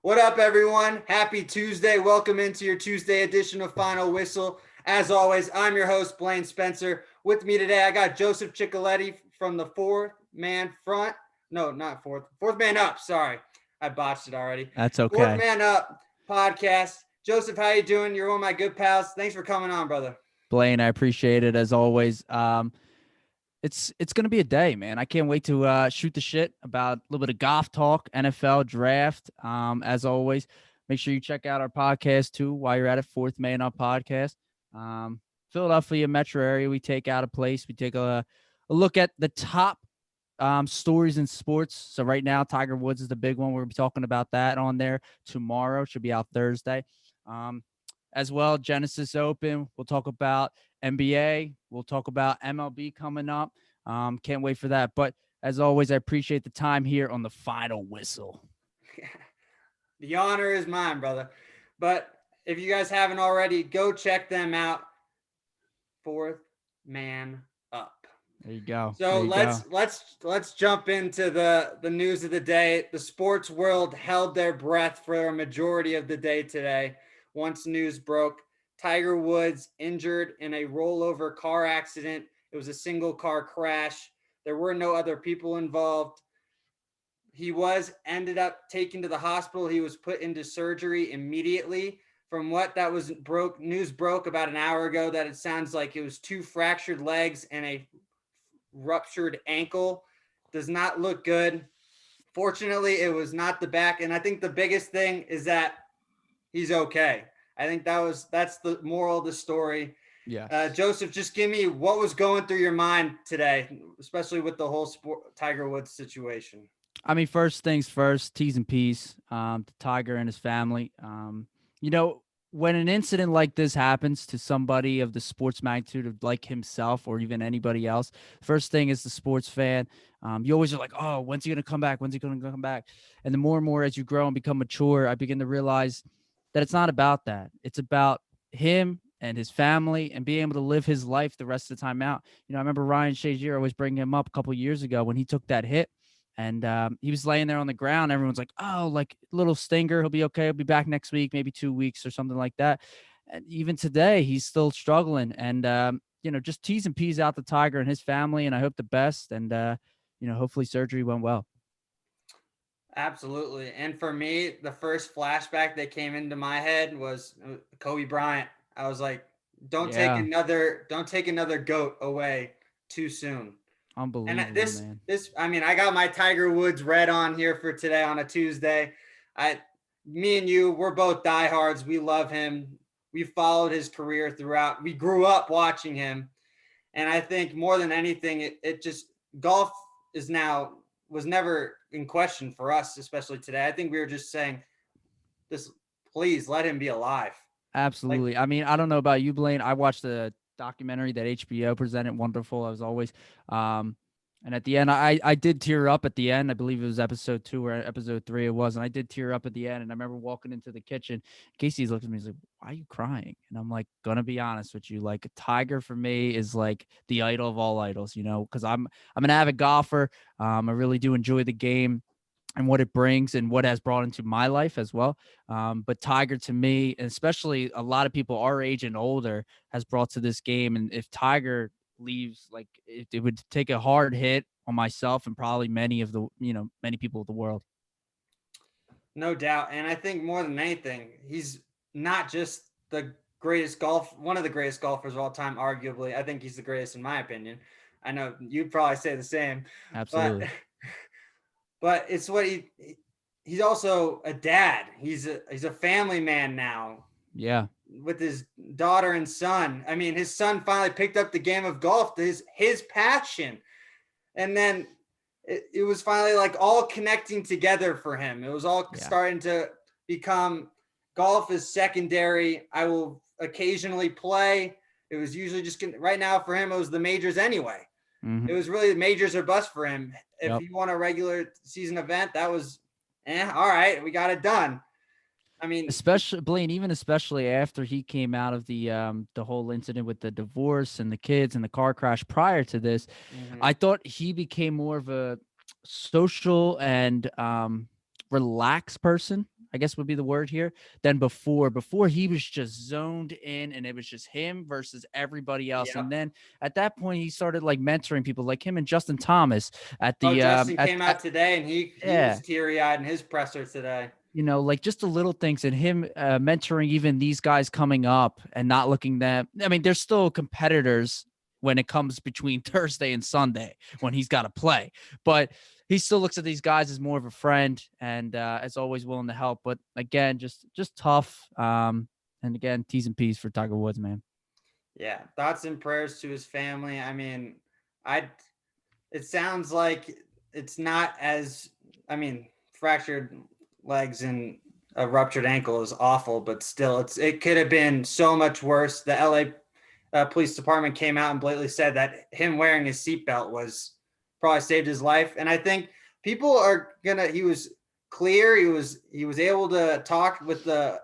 What up, everyone? Happy Tuesday. Welcome into your Tuesday edition of Final Whistle. As always, I'm your host, Blaine Spencer. With me today, I got Joseph Chichilitti from the Fourth Man Front. No, not Fourth. Fourth Man Up. Sorry. I botched it already. That's Fourth okay. Man Up podcast. Joseph, how you doing? You're one of my good pals. Thanks for coming on, brother. Blaine, I appreciate it as always. It's gonna be a day, man. I can't wait to shoot the shit about a little bit of golf talk, NFL draft. As always, make sure you check out our podcast too while you're at it. Fourth Man Up podcast. Philadelphia metro area. We take out a place. We take a look at the top stories in sports. So right now, Tiger Woods is the big one. We'll be talking about that on there tomorrow. Should be out Thursday. As well, Genesis Open. We'll talk about NBA. We'll talk about MLB coming up. Can't wait for that. But as always, I appreciate the time here on the Final Whistle. The honor is mine, brother. But if you guys haven't already, go check them out. Fourth Man Up. There you go. So There you let's jump into the news of the day. The sports world held their breath for a majority of the day today. Once news broke, Tiger Woods injured in a rollover car accident. It was a single car crash. There were no other people involved. He ended up taken to the hospital. He was put into surgery immediately. From what that was news broke about an hour ago, that it sounds like it was 2 fractured legs and a ruptured ankle. Does not look good. Fortunately, it was not the back. And I think the biggest thing is that he's okay. I think that's the moral of the story. Yeah. Joseph, just give me what was going through your mind today, especially with the whole Tiger Woods situation. I mean, first things first, T's and P's to Tiger and his family. When an incident like this happens to somebody of the sports magnitude of like himself or even anybody else, first thing is the sports fan. You always are like, oh, when's he going to come back? When's he going to come back? And the more and more as you grow and become mature, I begin to realize that it's not about that. It's about him and his family and being able to live his life the rest of the time out. I remember Ryan Shazier always bringing him up a couple of years ago when he took that hit. And he was laying there on the ground. Everyone's like, oh, like little stinger. He'll be okay. He'll be back next week, maybe 2 weeks or something like that. And even today, he's still struggling. And, just T's and P's out to Tiger and his family. And I hope the best. And, hopefully surgery went well. Absolutely. And for me, the first flashback that came into my head was Kobe Bryant. I was like, don't take another GOAT away too soon. Unbelievable, And man. I got my Tiger Woods red on here for today on a Tuesday. Me and you, we're both diehards. We love him. We followed his career throughout. We grew up watching him. And I think more than anything, golf was never in question for us, especially today. I think we were just saying, please let him be alive. Absolutely. I mean, I don't know about you, Blaine. I watched the documentary that HBO presented. Wonderful, as always. And at the end, I did tear up at the end. I believe it was episode 2 or episode 3 it was. And I did tear up at the end. And I remember walking into the kitchen. Casey's looked at me. He's like, why are you crying? And I'm like, gonna be honest with you. Like, Tiger for me is like the idol of all idols, because I'm an avid golfer. I really do enjoy the game and what it brings and what has brought into my life as well. But Tiger to me, and especially a lot of people our age and older, has brought to this game. And if Tiger leaves, like it would take a hard hit on myself and probably many people of the world. No doubt. And I think more than anything, he's not just one of the greatest golfers of all time, arguably. I think he's the greatest in my opinion. I know you'd probably say the same. Absolutely. But it's what he's also a dad. He's a family man now. Yeah. With his daughter and son. I mean, his son finally picked up the game of golf, his passion. And then it was finally like all connecting together for him. It was all starting to become golf is secondary. I will occasionally play. It was usually just right now for him, it was the majors anyway. Mm-hmm. It was really the majors or bust for him. If he won a regular season event, that was, all right, we got it done. I mean, especially after he came out of the whole incident with the divorce and the kids and the car crash prior to this, I thought he became more of a social and relaxed person. I guess would be the word here, than before. Before he was just zoned in and it was just him versus everybody else. Yep. And then at that point, he started like mentoring people like him and Justin Thomas at Oh, the, Justin came out today and he yeah, was teary-eyed in his presser today. like just the little things and him mentoring even these guys coming up and not looking them. I mean, they're still competitors when it comes between Thursday and Sunday when he's got to play, but he still looks at these guys as more of a friend and is always willing to help. But again, just tough. And again, T's and P's for Tiger Woods, man. Yeah, thoughts and prayers to his family. I mean, it sounds like it's not as, I mean, fractured legs and a ruptured ankle is awful, but still, it could have been so much worse. The LA police department came out and blatantly said that him wearing his seatbelt was probably saved his life. And I think people are he was clear. He was able to talk with the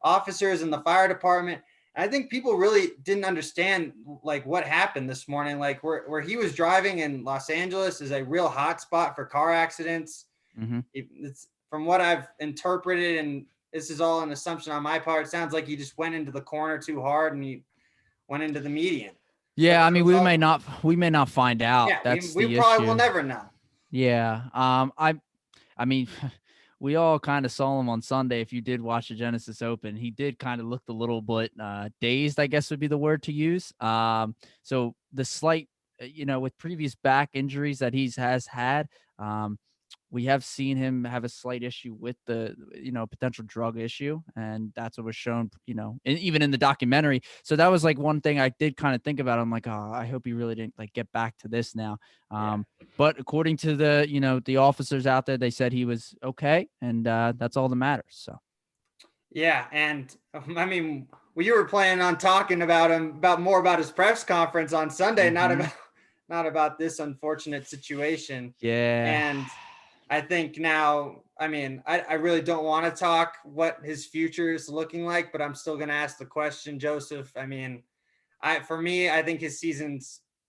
officers and the fire department. And I think people really didn't understand like what happened this morning. Like where he was driving in Los Angeles is a real hot spot for car accidents. Mm-hmm. It's from what I've interpreted, and this is all an assumption on my part. It sounds like he just went into the corner too hard and he went into the median. Yeah, I mean, we may not find out. Yeah, That's we the probably issue. will never know. Yeah. I mean, we all kind of saw him on Sunday. If you did watch the Genesis Open, he did kind of look a little bit dazed, I guess would be the word to use. So the slight, with previous back injuries that has had, we have seen him have a slight issue with the, potential drug issue. And that's what was shown, even in the documentary. So that was like one thing I did kind of think about. I'm like, oh, I hope he really didn't like get back to this now. But according to the, the officers out there, they said he was okay. And that's all that matters. So. Yeah. And I mean, you were planning on talking about him, more about his press conference on Sunday, Mm-hmm. not about this unfortunate situation. Yeah. And I think now, I mean, I really don't want to talk what his future is looking like, but I'm still going to ask the question, Joseph. I mean, for me, I think his season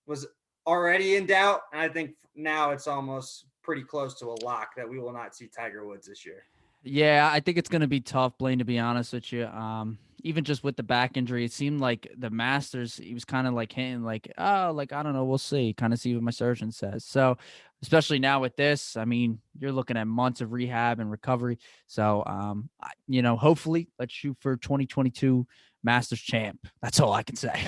was already in doubt. And I think now it's almost pretty close to a lock that we will not see Tiger Woods this year. Yeah, I think it's going to be tough, Blaine, to be honest with you. Even just with the back injury, it seemed like the Masters, he was kind of like hinting like, oh, like, I don't know, we'll see, kind of see what my surgeon says. So especially now with this, I mean, you're looking at months of rehab and recovery. So, hopefully let's shoot for 2022 Masters champ. That's all I can say.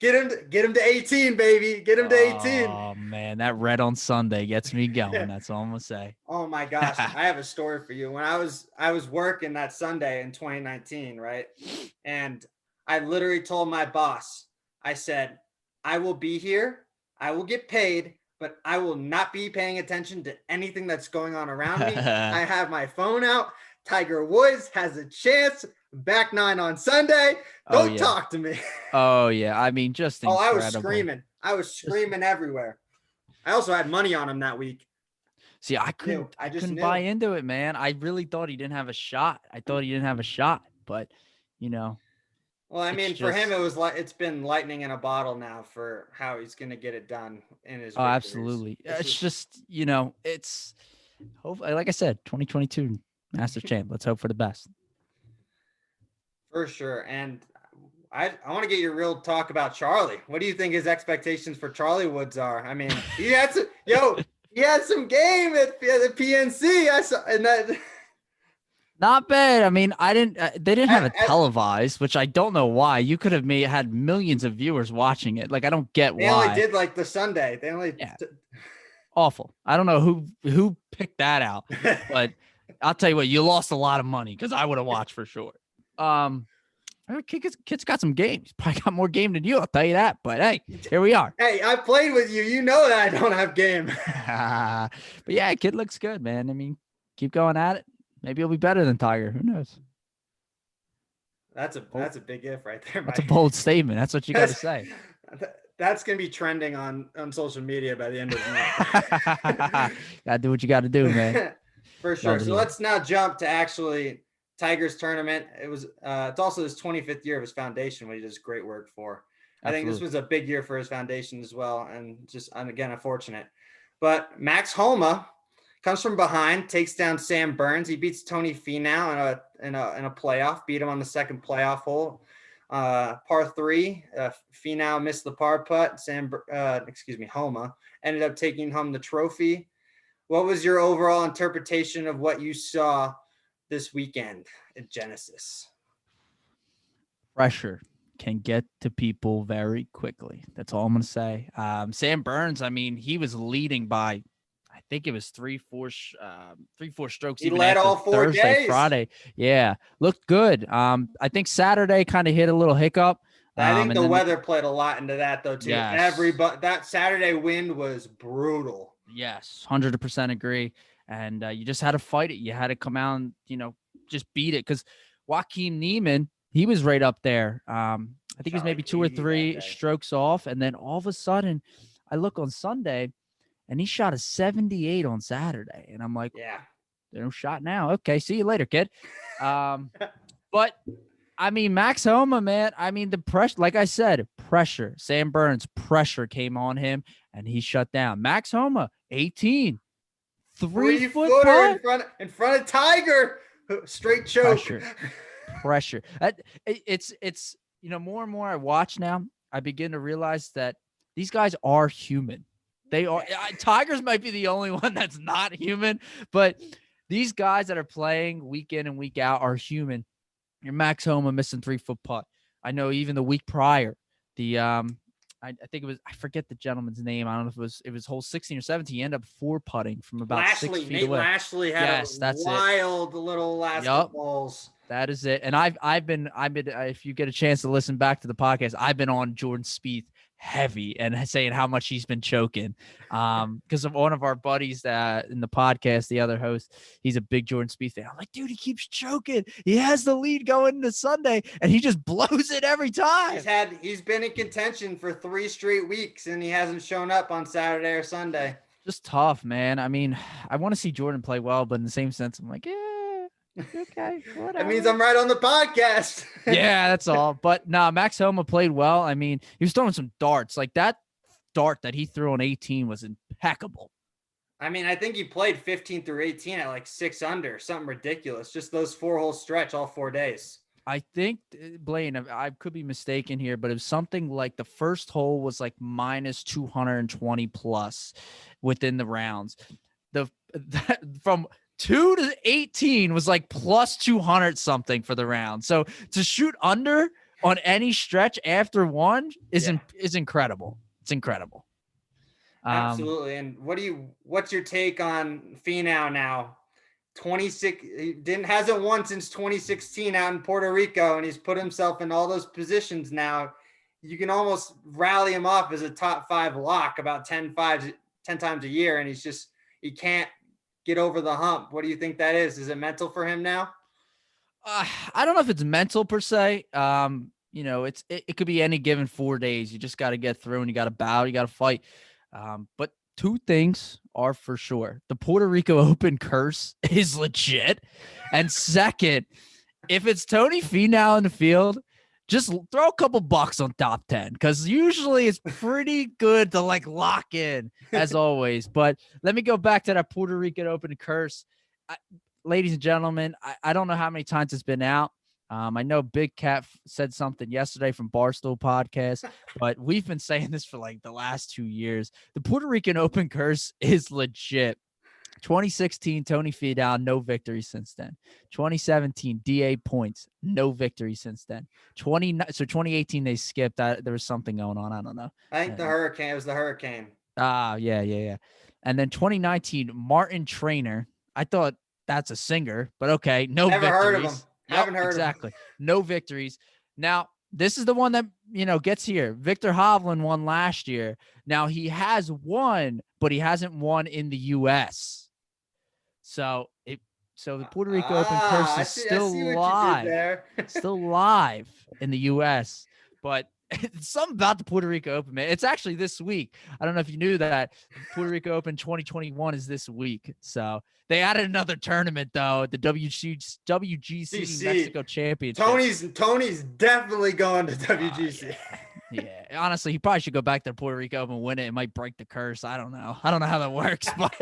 Get him to 18, baby. Get him to 18. Oh man, that red on Sunday gets me going. That's all I'm gonna say. Oh my gosh. I have a story for you. When I was working that Sunday in 2019, right? And I literally told my boss, I said, I will be here. I will get paid, but I will not be paying attention to anything that's going on around me. I have my phone out. Tiger Woods has a chance. Back 9 on Sunday. Don't talk to me. Oh yeah. I mean, just incredible. I was screaming everywhere. I also had money on him that week. See, I couldn't buy into it, man. I really thought he didn't have a shot. But well, I mean, for him, it was like it's been lightning in a bottle now for how he's going to get it done in his. Oh, absolutely. It's just it's hopefully, like I said, 2022 Masters champ. Let's hope for the best. For sure. And I want to get your real talk about Charlie. What do you think his expectations for Charlie Woods are? I mean, he had some game at the PNC. I saw, and that. Not bad. I mean, they didn't have it televised, which I don't know why. You could have had millions of viewers watching it. Like, I don't get why. They only did like the Sunday. Awful. I don't know who picked that out, but I'll tell you what, you lost a lot of money because I would have watched for sure. Kid's got some games. Probably got more game than you, I'll tell you that. But hey, here we are. Hey, I played with you. You know that I don't have game. But yeah, kid looks good, man. I mean, keep going at it. Maybe he'll be better than Tiger. Who knows? That's a big if right there. That's a bold statement. That's what you got to say. That's gonna be trending on social media by the end of the month. Gotta do what you got to do, man. For sure. So let's now jump to actually Tiger's tournament. It's also his 25th year of his foundation, which he does great work for. I think this was a big year for his foundation as well, and again, unfortunate. But Max Homa Comes from behind, takes down Sam Burns. He beats Tony Finau in a playoff. Beat him on the second playoff hole. Par 3. Finau missed the par putt. Homa ended up taking home the trophy. What was your overall interpretation of what you saw this weekend at Genesis? Pressure can get to people very quickly. That's all I'm going to say. Sam Burns, I mean, he was leading by, I think it was 3-4 strokes. He even led after all 4 Thursday, days. Friday. Yeah, looked good. I think Saturday kind of hit a little hiccup. I think the weather played a lot into that, though, too. Yes. That Saturday wind was brutal. Yes, 100% agree. And you just had to fight it. You had to come out and, just beat it. Because Joaquin Niemann, he was right up there. I think he was maybe 2 or 3 strokes off. And then all of a sudden, I look on Sunday, and he shot a 78 on Saturday. And I'm like, yeah, no shot now. Okay, see you later, kid. But, I mean, Max Homa, man, I mean, the pressure, like I said, pressure. Sam Burns, pressure came on him, and he shut down. Max Homa, 18. 3-foot putt in front of Tiger. Straight choke. Pressure. It's more and more I watch now, I begin to realize that these guys are human. They are. Tigers might be the only one that's not human, but these guys that are playing week in and week out are human. Your Max Homa missing 3-foot putt. I know even the week prior, I think it was, I forget the gentleman's name. I don't know if it was hole 16 or 17. He ended up 4-putting from about 6 feet Nate away. Lashley had wild little last couple holes. That is it. And I've been, if you get a chance to listen back to the podcast, I've been on Jordan Spieth heavy and saying how much he's been choking. Because of one of our buddies in the podcast, the other host, he's a big Jordan Spieth fan. I'm like, dude, he keeps choking. He has the lead going into Sunday, and he just blows it every time. He's been in contention for 3 straight weeks, and he hasn't shown up on Saturday or Sunday. Just tough, man. I mean, I want to see Jordan play well, but in the same sense, I'm like, okay, whatever. That means I'm right on the podcast. Yeah, that's all. But Max Homa played well. I mean, he was throwing some darts. Like that dart that he threw on 18 was impeccable. I mean, I think he played 15 through 18 at like 6 under, something ridiculous. Just those 4-hole stretch all 4 days. I think, Blaine, I could be mistaken here, but it was something like the first hole was like minus 220 plus within the rounds. From 2 to 18 was like plus 200 something for the round. So to shoot under on any stretch after one is incredible. It's incredible. Absolutely. And what's your take on Finau now? 26 hasn't won since 2016 out in Puerto Rico, and he's put himself in all those positions now. You can almost rally him off as a top 5 lock about 10 times a year, and he can't get over the hump. What do you think that is? Is it mental for him now? I don't know if it's mental per se. It could be any given 4 days. You just got to get through, and you got to bow, you got to fight. But 2 things are for sure. The Puerto Rico Open curse is legit. And second, if it's Tony Finau in the field, just throw a couple bucks on top 10, because usually it's pretty good to like lock in as always. But let me go back to that Puerto Rican Open curse. Ladies and gentlemen, I don't know how many times it's been out. I know Big Cat said something yesterday from Barstool Podcast, but we've been saying this for like the last 2 years. The Puerto Rican Open curse is legit. 2016, Tony Finau, no victory since then. 2017, DA points, no victory since then. 2018, they skipped. There was something going on. I don't know. I think it was the hurricane. Yeah. And then 2019, Martin Trainer. I thought that's a singer, but okay, no Never victories. heard of him. Haven't heard exactly. Of him. No victories. Now, this is the one that, gets here. Victor Hovland won last year. Now, he has won, but he hasn't won in the U.S. So the Puerto Rico Open curse is still live. Still live in the U.S. But something about the Puerto Rico Open, man. It's actually this week. I don't know if you knew that. Puerto Rico Open 2021 is this week. So they added another tournament, though, the WGC Mexico Championship. Tony's definitely going to WGC. Yeah, honestly, he probably should go back to Puerto Rico and win it. It might break the curse. I don't know. I don't know how that works, but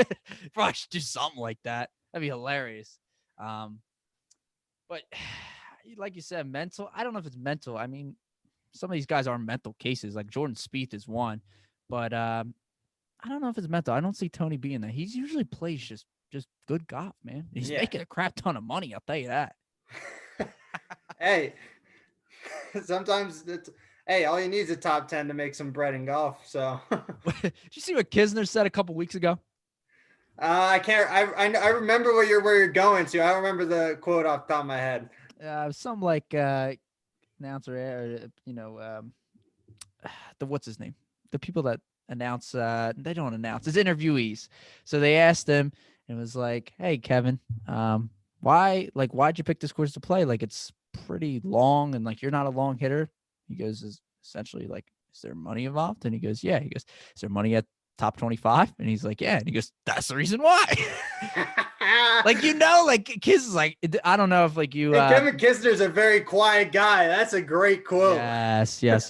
probably should do something like that. That'd be hilarious. But like you said, mental. I don't know if it's mental. I mean, some of these guys are mental cases. Like Jordan Spieth is one, but I don't know if it's mental. I don't see Tony being that. He's usually plays just good golf, man. He's making a crap ton of money. I'll tell you that. Hey, sometimes all you need is a top 10 to make some bread in golf. So Did you see what Kisner said a couple weeks ago? I can't. I remember where you're going to. I don't remember the quote off the top of my head. Some like announcer, the what's his name? The people that announce, they don't announce. It's interviewees. So they asked him, and it was like, "Hey, Kevin, why'd you pick this course to play? Like, it's pretty long, and like you're not a long hitter." He goes, "Is essentially like, is there money involved?" And he goes, "Yeah." He goes, "Is there money at top 25?" And he's like, "Yeah." And he goes, "That's the reason why." Like, Kiss is like, I don't know if like you. Kevin Kisner's a very quiet guy. That's a great quote. Yes. It's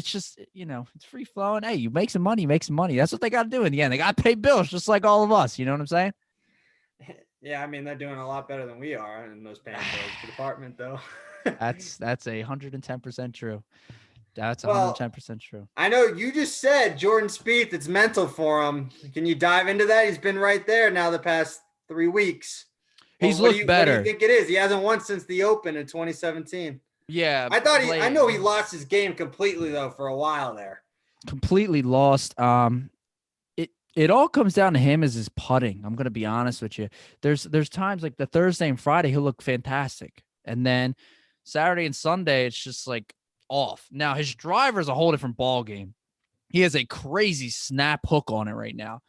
just, it's free flowing. Hey, you make some money, That's what they got to do in the end. They got to pay bills just like all of us. You know what I'm saying? Yeah, I mean, they're doing a lot better than we are in those paying bills department, though. That's 110% true. That's 110% true. I know you just said Jordan Spieth, it's mental for him. Can you dive into that? He's been right there now the past 3 weeks. He's looked better. What do you think it is? He hasn't won since the Open in 2017. Yeah. I know he lost his game completely, though, for a while there. Completely lost. It all comes down to him as his putting. I'm going to be honest with you. There's times like the Thursday and Friday, he'll look fantastic. And then Saturday and Sunday, it's just like off. Now, his driver's a whole different ball game. He has a crazy snap hook on it right now.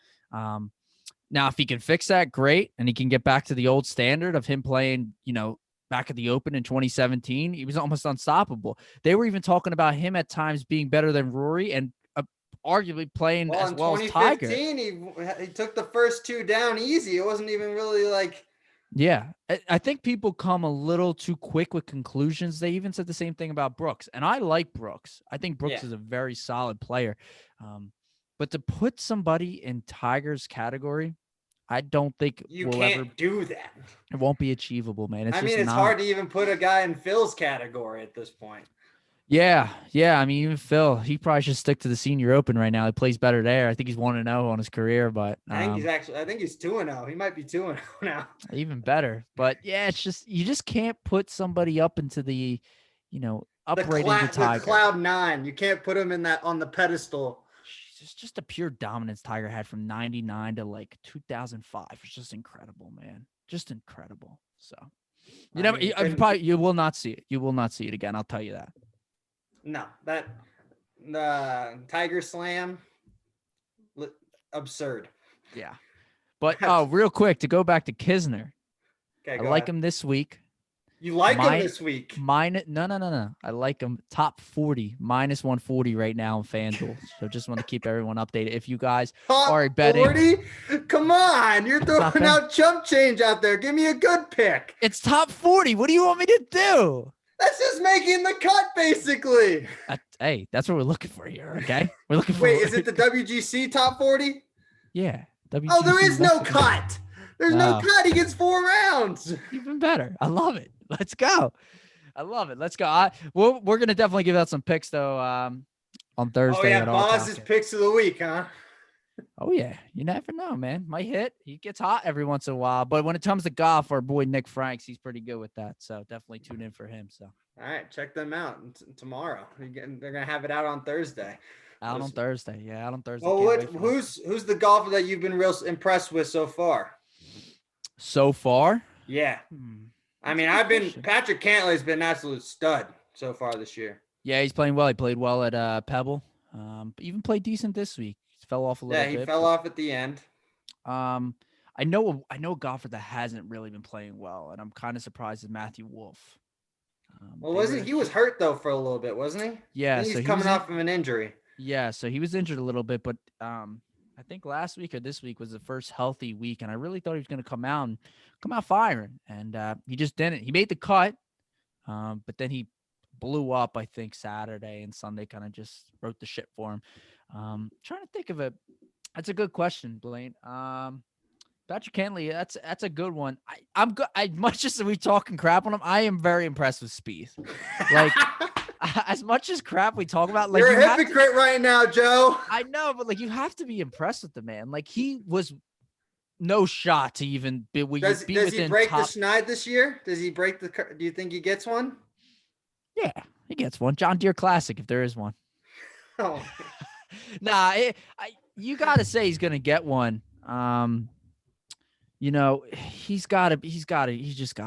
Now, if he can fix that, great. And he can get back to the old standard of him playing, back at the Open in 2017, he was almost unstoppable. They were even talking about him at times being better than Rory and arguably playing as well as Tiger. He took the first 2 down easy. It wasn't even really like. Yeah, I think people come a little too quick with conclusions. They even said the same thing about Brooks. And I like Brooks. I think Brooks is a very solid player. But to put somebody in Tiger's category, I don't think you can't do that. It won't be achievable, man. It's hard to even put a guy in Phil's category at this point. Yeah. I mean, even Phil, he probably should stick to the Senior Open right now. He plays better there. I think he's 1-0 on his career, but I think he's 2-0. He might be 2-0 now. Even better. But yeah, it's just you just can't put somebody up into the, upright into Tiger. The cloud 9. You can't put him in that on the pedestal. It's just a pure dominance Tiger had from 99 to like 2005. It's just incredible, man. Just incredible. So you will not see it. You will not see it again. I'll tell you that. No, the Tiger Slam, absurd. Yeah. But real quick, to go back to Kisner. Okay, I like him this week. You like him this week? No. I like him top 40, minus 140 right now in FanDuel. So just want to keep everyone updated. If you guys are betting. 40? Come on. You're throwing out chump change out there. Give me a good pick. It's top 40. What do you want me to do? That's just making the cut, basically. Hey, that's what we're looking for here, okay? We're looking for. Wait, is it the WGC top 40? Yeah. WGC there is no cut. There's no cut. He gets 4 rounds. Even better. I love it. Let's go. I love it. Let's go. We're going to definitely give out some picks, though, on Thursday. Oh, yeah. Boss's picks of the week, huh? Oh, yeah. You never know, man. Might hit. He gets hot every once in a while. But when it comes to golf, our boy Nick Franks, he's pretty good with that. So definitely tune in for him. So. All right. Check them out tomorrow. They're going to have it out on Thursday. Out on Thursday. Yeah, out on Thursday. Well, who's the golfer that you've been real impressed with so far? So far? Yeah. I mean, Patrick Cantlay's been an absolute stud so far this year. Yeah, he's playing well. He played well at Pebble. But even played decent this week. Fell off a little bit. Yeah, he fell off at the end. I know a golfer that hasn't really been playing well, and I'm kind of surprised is Matthew Wolff. He was hurt though for a little bit, wasn't he? Yeah, he's coming off of an injury. Yeah, so he was injured a little bit, but I think last week or this week was the first healthy week, and I really thought he was going to come out firing, and he just didn't. He made the cut, but then he blew up, I think, Saturday, and Sunday kind of just wrote the shit for him. Trying to think of it. That's a good question, Blaine. Patrick Cantley, that's a good one. I'm good. Much as we talking crap on him, I am very impressed with Spieth. Like, as much as crap we talk about, like, you're a hypocrite right now, Joe. I know, but like, you have to be impressed with the man. Like, he was no shot to even be Does he break top. the schneid this year? Does he break the? Do you think he gets one? Yeah, he gets one. John Deere Classic, if there is one. Oh, Nah, you got to say he's gonna get one. You know, he's just got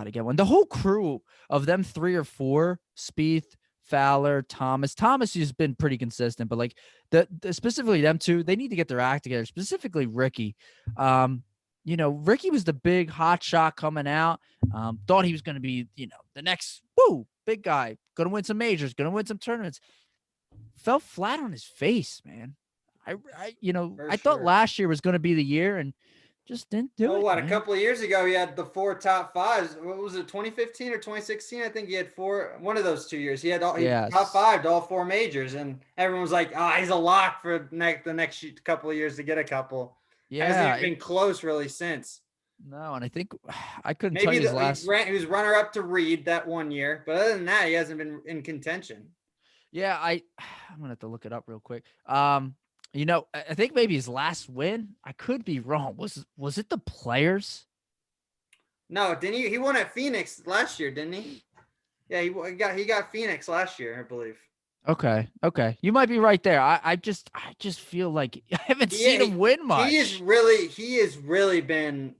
to get one. The whole crew of them 3 or 4, Spieth, Fowler, Thomas has been pretty consistent, but like the specifically them 2, they need to get their act together, specifically Ricky. You know, Ricky was the big hot shot coming out. Thought he was going to be, you know, the next big guy, going to win some majors, going to win some tournaments. Fell flat on his face, man. I thought last year was going to be the year, and just didn't do it. What, man. A couple of years ago, he had the 4 top 5s. What was it, 2015 or 2016? I think he had 4. One of those 2 years, he had top 5 to all 4 majors, and everyone was like, "Oh, he's a lock for the next couple of years to get a couple." Yeah, hasn't even been close really since. No, and I think I couldn't maybe tell you his last. He was runner up to Reed that one year, but other than that, he hasn't been in contention. Yeah, I'm gonna have to look it up real quick. You know, I think maybe his last win. I could be wrong. Was it the Players? No, didn't he? He won at Phoenix last year, didn't he? Yeah, he got Phoenix last year, I believe. Okay. You might be right there. I just feel like I haven't seen him win much. He has really been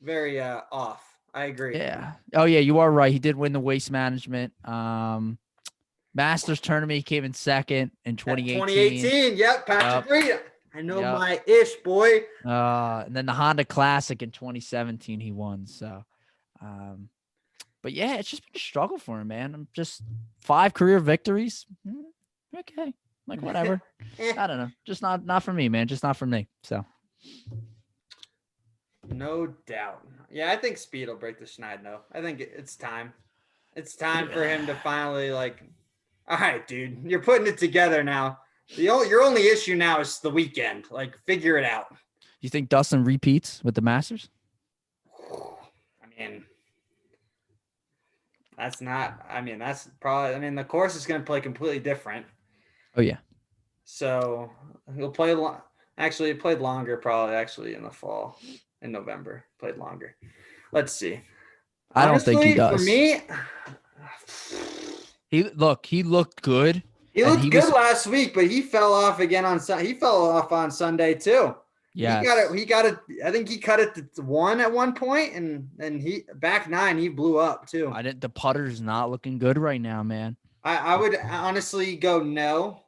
very off. I agree. Yeah. Oh yeah, you are right. He did win the Waste Management Masters tournament. He came in second in 2018. 2018. Yep, Patrick Reed. I know my ish, boy. And then the Honda Classic in 2017 he won. So but yeah, it's just been a struggle for him, man. I'm just 5 career victories. Okay. Like, whatever. I don't know. Just not for me, man. Just not for me. So. No doubt. Yeah, I think Speed will break the schneid, though. I think it's time. It's time for him to finally, like, all right, dude, you're putting it together now. Your only issue now is the weekend. Like, figure it out. You think Dustin repeats with the Masters? I mean, that's probably, the course is going to play completely different. Oh, yeah. So he'll play, he played longer probably actually in the fall, in November, played longer. Let's see. I don't think he does. For me, he looked good. He looked good last week, but he fell off again on Sunday. He fell off on Sunday too. Yeah, he got it. I think he cut it to 1 at one point, and he back 9. He blew up too. The putter's not looking good right now, man. I would honestly go no.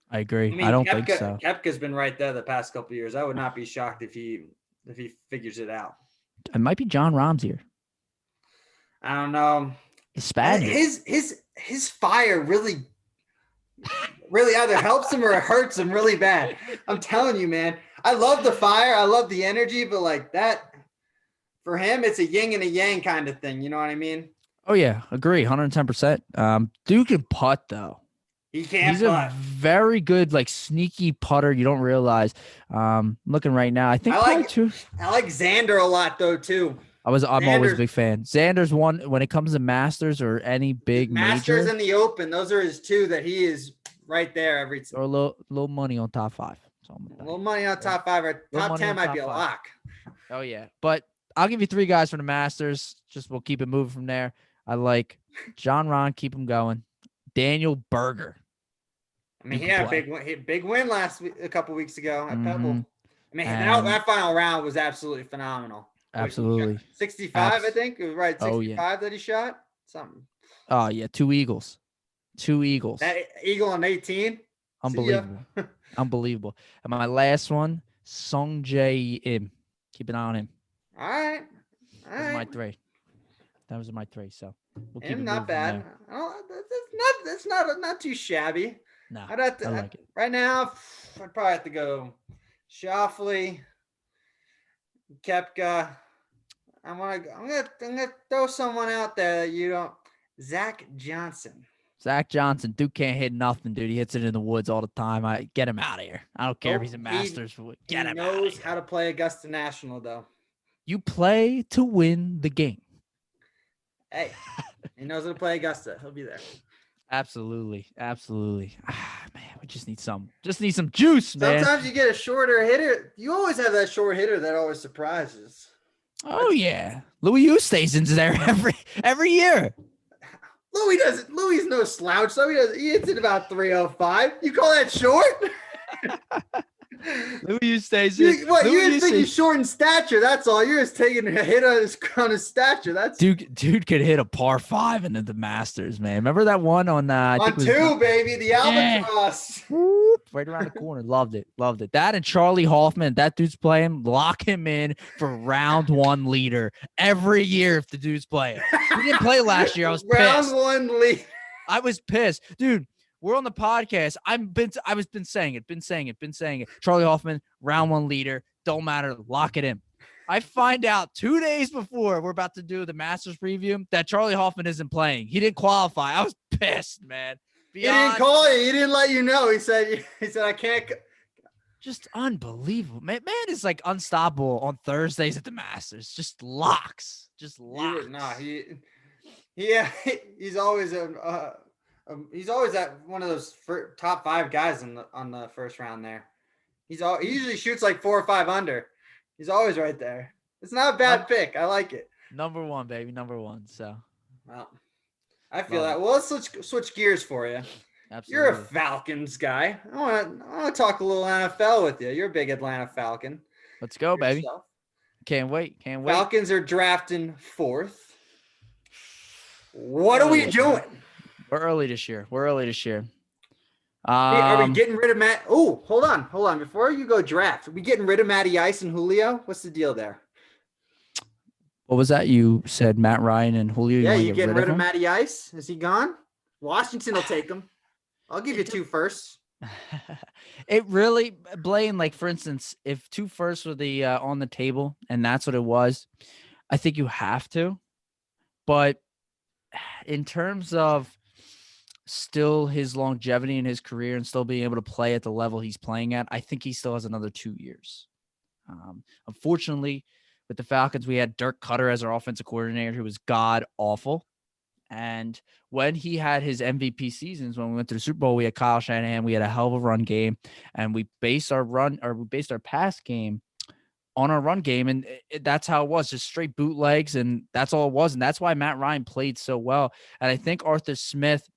I agree. I don't think so. Koepka's been right there the past couple of years. I would not be shocked if he figures it out. It might be John Rahm's here. I don't know. His fire really either helps him or it hurts him really bad. I'm telling you, man. I love the fire. I love the energy, but like that, for him, it's a yin and a yang kind of thing. You know what I mean? Oh yeah, agree, 110%. Dude can putt though. He can. He's a very good, like, sneaky putter. You don't realize. Looking right now, I like Xander a lot though too. I'm always a big fan. Xander's one when it comes to Masters or any big Masters major. and the Open. Those are his 2 that he is right there every time. Or a little money on top 5. A little money on top 5 or top 10 might be a lock. Oh yeah, but I'll give you 3 guys from the Masters. Just we'll keep it moving from there. I like John Rahm, keep him going. Daniel Berger. I mean, he had a big win a couple weeks ago at Pebble. I mean, that final round was absolutely phenomenal. Absolutely. 65, I think. It was right. 65 that he shot. Something. Oh, yeah. 2 eagles. That eagle on 18. Unbelievable. Unbelievable. And my last one, Sung Jae Im. Keep an eye on him. All right. Those are my 3. That was my 3. So we'll keep it not bad. That's not too shabby. No, I like it. Right now, I'd probably have to go Schauffele, Koepka. I'm gonna throw someone out there that you don't. Zach Johnson. Zach Johnson, Duke can't hit nothing, dude. He hits it in the woods all the time. I get him out of here. I don't care if he's a Masters. Get He him out of knows here. how to play Augusta National, though. You play to win the game. Hey, he knows how to play Augusta. He'll be there. Absolutely. Man, we just need some juice, man. Sometimes you get a shorter hitter. You always have that short hitter that always surprises. Oh yeah, Louis Oosthuizen's there every year. Louis no slouch, so he hits it about 305. You call that short? Louis Oosthuizen. You just think he's short in stature. That's all. You're just taking a hit on his stature. That's dude could hit a par 5 into the Masters, man. Remember that one on baby, the Albatross. Right around the corner. Loved it. That and Charlie Hoffman. That dude's playing. Lock him in for round 1 leader every year if the dude's playing. He didn't play last year. I was pissed. Round 1 leader. I was pissed, dude. We're on the podcast. I've been saying it. Charlie Hoffman, round 1 leader. Don't matter. Lock it in. I find out 2 days before we're about to do the Masters preview that Charlie Hoffman isn't playing. He didn't qualify. I was pissed, man. He didn't call you. He didn't let you know. He said I can't. Just unbelievable. Man is like unstoppable on Thursdays at the Masters. Just locks. He's always he's always at one of those top 5 guys on the first round there. He usually shoots like 4 or 5 under. He's always right there. It's not a bad pick. I like it. Number 1, baby. Number 1. So, well, I feel that. Well, let's switch gears for you. Absolutely. You're a Falcons guy. I want to talk a little NFL with you. You're a big Atlanta Falcon. Let's go, baby. Can't wait. Falcons are drafting 4th. What are we doing? We're early this year. Are we getting rid of Matt? Oh, hold on. Before you go draft, are we getting rid of Matty Ice and Julio? What's the deal there? What was that? You said Matt Ryan and Julio. Yeah, you getting rid of Matty Ice? Is he gone? Washington will take him. I'll give you 2 firsts. It really, Blaine, like for instance, if 2 firsts were the on the table and that's what it was, I think you have to. But in terms of still his longevity in his career and still being able to play at the level he's playing at, I think he still has another 2 years. Unfortunately, with the Falcons, we had Dirk Cutter as our offensive coordinator, who was god awful. And when he had his MVP seasons, when we went to the Super Bowl, we had Kyle Shanahan. We had a hell of a run game, and we based our pass game on our run game, and that's how it was, just straight bootlegs, and that's all it was. And that's why Matt Ryan played so well. And I think Arthur Smith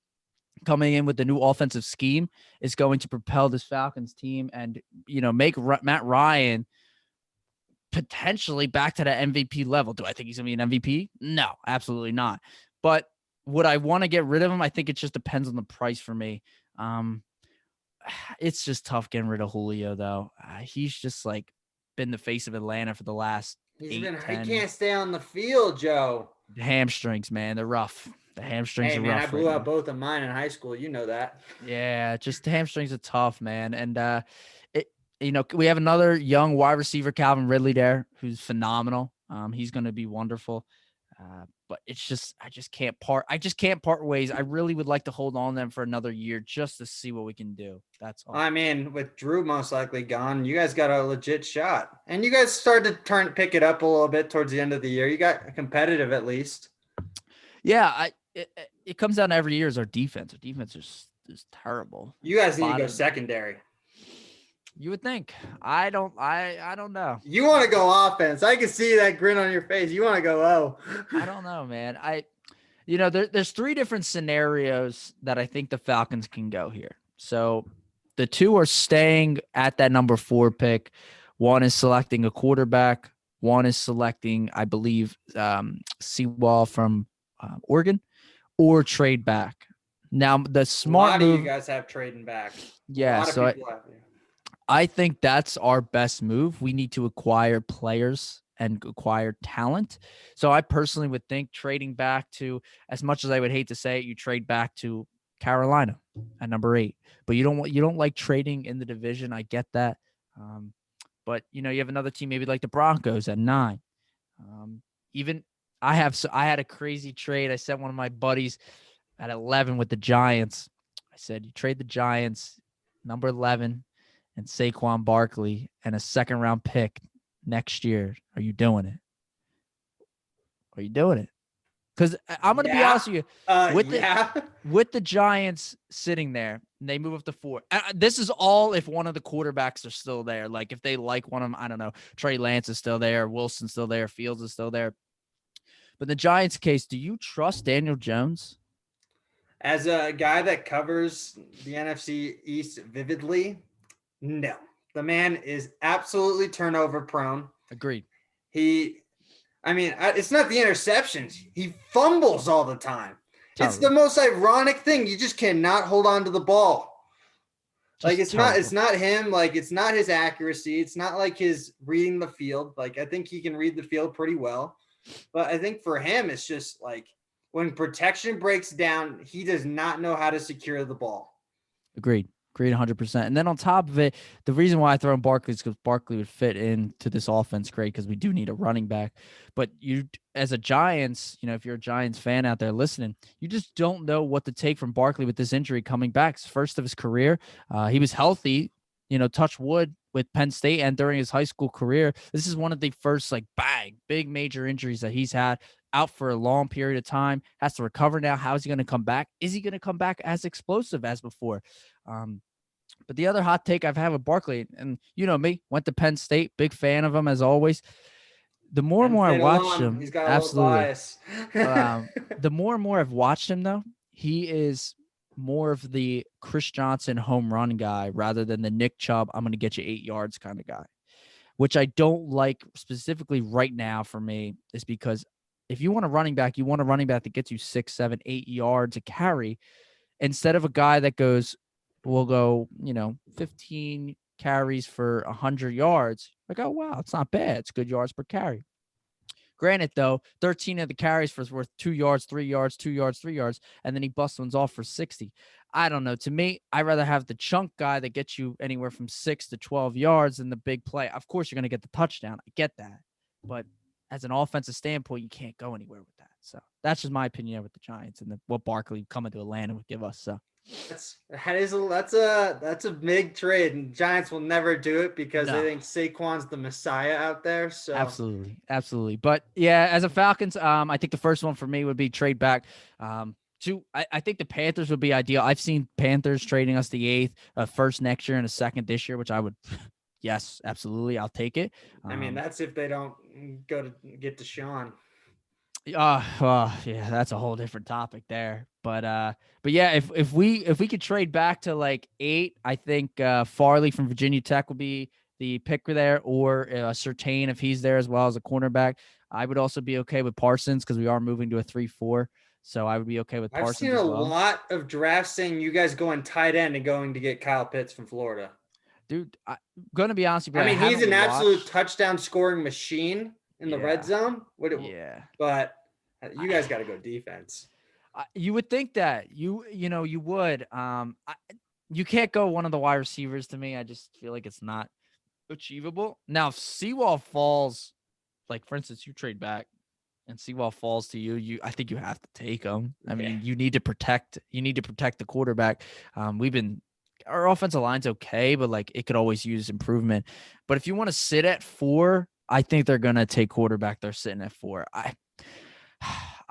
coming in with the new offensive scheme is going to propel this Falcons team and, make Matt Ryan potentially back to the MVP level. Do I think he's going to be an MVP? No, absolutely not. But would I want to get rid of him? I think it just depends on the price for me. It's just tough getting rid of Julio, though. He's just like been the face of Atlanta for the last 8, He can't stay on the field, Joe. The hamstrings, man, they're rough. The hamstrings are rough. I blew out both of mine in high school. You know that. Yeah, just the hamstrings are tough, man. And we have another young wide receiver, Calvin Ridley, there, who's phenomenal. He's going to be wonderful. But it's just, I just can't part ways. I really would like to hold on to them for another year just to see what we can do. That's all. I mean, with Drew most likely gone, you guys got a legit shot. And you guys started to pick it up a little bit towards the end of the year. You got competitive at least. Yeah, it comes down to every year is our defense. Our defense is terrible. You guys need to go secondary. You would think. I don't know. You want to go offense. I can see that grin on your face. You want to go I don't know, man. There's 3 different scenarios that I think the Falcons can go here. So the 2 are staying at that number 4 pick. One is selecting a quarterback. One is selecting, I believe, Seawall from Oregon, or trade back. Now the smart move. A lot of you guys have trading back. Yeah, so I think that's our best move. We need to acquire players and acquire talent. So I personally would think trading back to, as much as I would hate to say it, you trade back to Carolina at number 8. But you don't like trading in the division. I get that. But you have another team maybe like the Broncos at 9. Even I had a crazy trade. I sent one of my buddies at 11 with the Giants. I said, you trade the Giants, number 11, and Saquon Barkley and a second-round pick next year. Are you doing it? Are you doing it? Because I'm going to be honest with you, with the Giants sitting there, and they move up to 4. This is all if one of the quarterbacks are still there. Like if they like one of them, I don't know, Trey Lance is still there, Wilson's still there, Fields is still there. But in the Giants case, do you trust Daniel Jones? As a guy that covers the NFC East vividly, no. The man is absolutely turnover prone. Agreed. It's not the interceptions. He fumbles all the time. Totally. It's the most ironic thing. You just cannot hold on to the ball. It's not him. Like, it's not his accuracy. It's not like his reading the field. Like, I think he can read the field pretty well. But I think for him, it's just like when protection breaks down, he does not know how to secure the ball. Agreed 100%. And then on top of it, the reason why I throw in Barkley is because Barkley would fit into this offense great because we do need a running back. But you, as a Giants, if you're a Giants fan out there listening, you just don't know what to take from Barkley with this injury coming back. It's first of his career. He was healthy, touch wood, with Penn State and during his high school career. This is one of the first big major injuries that he's had, out for a long period of time, has to recover now. How is he going to come back? Is he going to come back as explosive as before? But the other hot take I've had with Barkley, and you know me, went to Penn State, big fan of him as always. The more and more I watch him, he's got absolutely. The more and more I've watched him, though, he is more of the Chris Johnson home run guy rather than the Nick Chubb, I'm going to get you 8 yards kind of guy, which I don't like specifically right now for me, is because if you want a running back, that gets you 6, 7, 8 yards a carry instead of a guy that will go 15 carries for 100 yards. Like, oh, wow, it's not bad. It's good yards per carry. Granted, though, 13 of the carries for worth 2 yards, 3 yards, 2 yards, 3 yards, and then he busts ones off for 60. I don't know. To me, I'd rather have the chunk guy that gets you anywhere from 6 to 12 yards than the big play. Of course, you're going to get the touchdown. I get that. But as an offensive standpoint, you can't go anywhere with that. So that's just my opinion with the Giants and what Barkley coming to Atlanta would give us. So that's a big trade, and Giants will never do it because they think Saquon's the Messiah out there. So absolutely. But yeah, as a Falcons, I think the first one for me would be trade back. I think the Panthers would be ideal. I've seen Panthers trading us the 8th, first next year and a second this year, which I would. Yes, absolutely. I'll take it. That's if they don't go to get Deshaun. Yeah, that's a whole different topic there. But yeah, if we could trade back to 8, I think Farley from Virginia Tech would be the pick there, or Surtain if he's there as well as a cornerback. I would also be okay with Parsons because we are moving to a 3-4. So I would be okay with Parsons. I've seen a lot of drafts saying you guys going tight end and going to get Kyle Pitts from Florida. Dude, I'm going to be honest with you. He's an absolute touchdown scoring machine in the red zone. But you guys got to go defense. You would think that you would. You can't go one of the wide receivers to me. I just feel like it's not achievable. Now, if Sewell falls, for instance, you trade back and Sewell falls to I think you have to take him. I mean, you need to protect the quarterback. Our offensive line's okay, but it could always use improvement. But if you want to sit at 4, I think they're going to take quarterback. They're sitting at 4.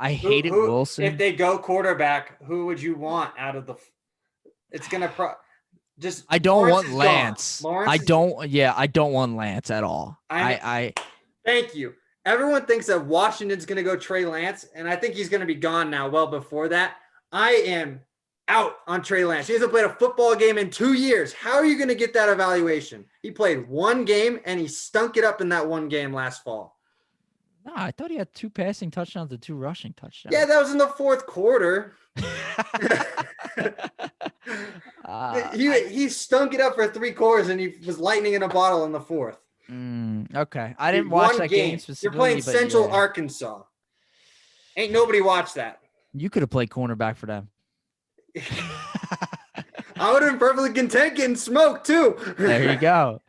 I hated Wilson. If they go quarterback, who would you want out of the? It's gonna just. I don't want Lance. I don't want Lance at all. I thank you. Everyone thinks that Washington's gonna go Trey Lance, and I think he's gonna be gone now. Well before that, I am out on Trey Lance. He hasn't played a football game in 2 years. How are you gonna get that evaluation? He played one game and he stunk it up in that one game last fall. No, I thought he had 2 passing touchdowns and 2 rushing touchdowns. Yeah, that was in the fourth quarter. He stunk it up for 3 quarters, and he was lightning in a bottle in the fourth. Okay, I didn't watch that game specifically. You're playing Central Arkansas. Ain't nobody watched that. You could have played cornerback for them. I would have been perfectly content getting smoked too. There you go.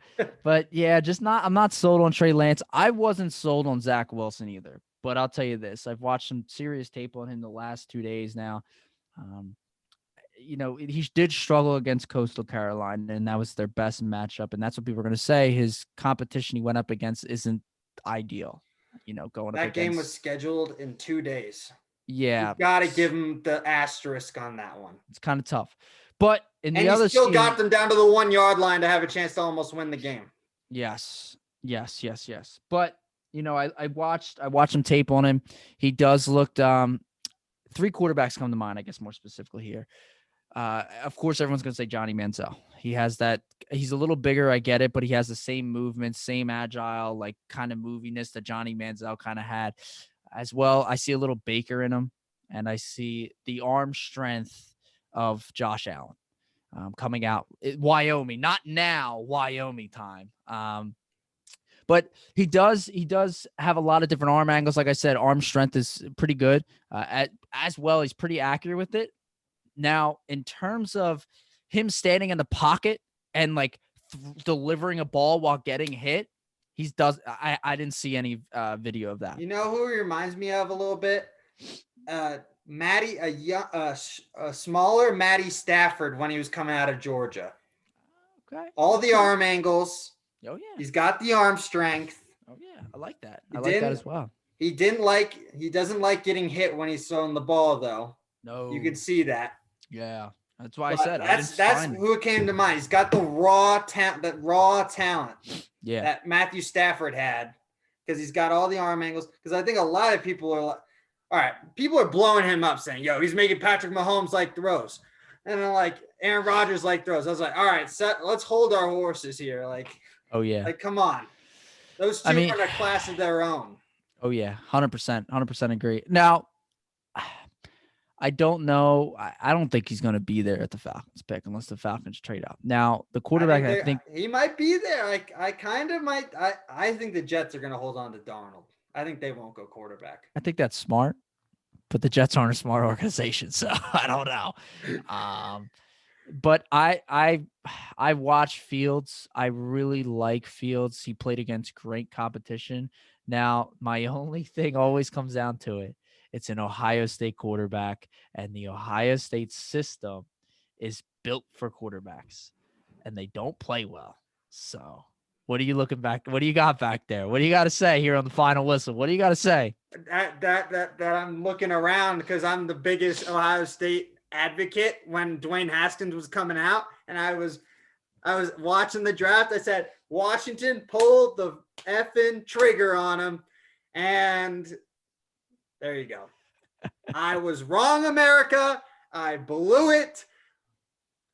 But yeah, I'm not sold on Trey Lance. I wasn't sold on Zach Wilson either. But I'll tell you this. I've watched some serious tape on him the last 2 days now. He did struggle against Coastal Carolina, and that was their best matchup. And that's what people are going to say. His competition he went up against isn't ideal, going up That game was against. scheduled in 2 days. Yeah. You got to give him the asterisk on that one. It's kind of tough. But in the and other he still scene, got them down to the 1 yard line to have a chance to almost win the game. Yes. But I watched some tape on him. He does look. Three quarterbacks come to mind, I guess, more specifically here. Of course, everyone's going to say Johnny Manziel. He has that. He's a little bigger, I get it, but he has the same movements, same agile, like kind of moviness that Johnny Manziel kind of had as well. I see a little Baker in him, and I see the arm strength of Josh Allen coming out. Wyoming, not now, Wyoming time. But he does have a lot of different arm angles. Like I said, arm strength is pretty good. As well, he's pretty accurate with it. Now, in terms of him standing in the pocket and like delivering a ball while getting hit, I didn't see any video of that. You know who he reminds me of a little bit? Matty, a smaller Matty Stafford when he was coming out of Georgia. Okay. All the arm angles. Oh yeah. He's got the arm strength. Oh yeah, I like that. I like that as well. He doesn't like getting hit when he's throwing the ball though. No. You can see that. Yeah. That's why I said that's who it came to mind. He's got the raw talent. Yeah. That Matthew Stafford had, because he's got all the arm angles. Because I think a lot of people are like, all right, people are blowing him up saying, yo, he's making Patrick Mahomes like throws. And then like Aaron Rodgers like throws. I was like, all right, let's hold our horses here. Like, oh yeah. Like, come on. Those two are in a class of their own. Oh yeah, 100% agree. Now, I don't know. I don't think he's going to be there at the Falcons pick unless the Falcons trade up. Now, the quarterback, I think he might be there. I kind of might. I think the Jets are going to hold on to Darnold. I think they won't go quarterback. I think that's smart, but the Jets aren't a smart organization, so I don't know. But I watch Fields. I really like Fields. He played against great competition. Now, my only thing always comes down to it. It's an Ohio State quarterback, and the Ohio State system is built for quarterbacks, and they don't play well. So what are you looking back? What do you got back there? What do you got to say here on the final whistle? What do you got to say? That I'm looking around because I'm the biggest Ohio State advocate when Dwayne Haskins was coming out, and I was watching the draft. I said, Washington pulled the effing trigger on him, and there you go. I was wrong, America. I blew it.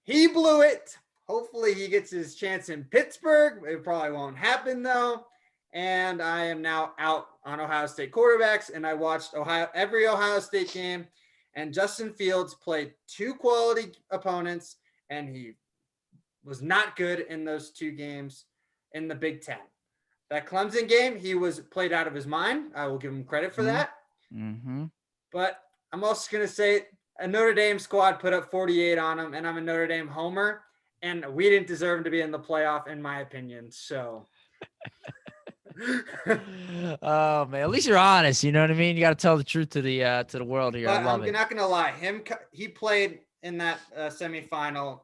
He blew it. Hopefully he gets his chance in Pittsburgh. It probably won't happen, though. And I am now out on Ohio State quarterbacks, and I watched every Ohio State game, and Justin Fields played two quality opponents, and he was not good in those two games in the Big Ten. That Clemson game, he was played out of his mind. I will give him credit for that. Mm-hmm. But I'm also going to say a Notre Dame squad put up 48 on him, and I'm a Notre Dame homer, and we didn't deserve him to be in the playoff, in my opinion. So, oh man, at least you're honest. You know what I mean? You got to tell the truth to the world here. But I love it. I'm not going to lie. He played in that semifinal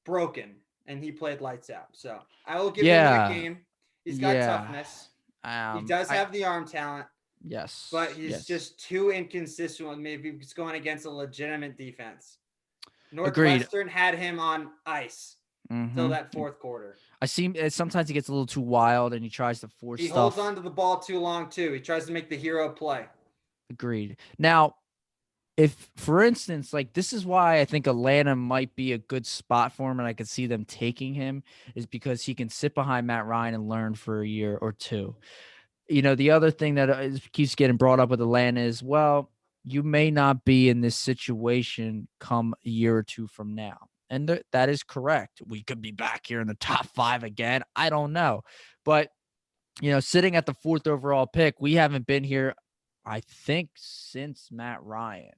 broken, and he played lights out. So I will give him that game. He's got toughness. He does have the arm talent. Yes. But he's just too inconsistent with me if he's going against a legitimate defense. Northwestern had him on ice until that fourth quarter. I see sometimes he gets a little too wild and he tries to force stuff. He holds on to the ball too long, too. He tries to make the hero play. Agreed. Now, if, for instance, like this is why I think Atlanta might be a good spot for him and I could see them taking him, is because he can sit behind Matt Ryan and learn for a year or two. You know, the other thing that keeps getting brought up with Atlanta is, well, you may not be in this situation come a year or two from now. And that is correct. We could be back here in the top 5 again. I don't know. But, you know, sitting at the 4th overall pick, we haven't been here, I think, since Matt Ryan,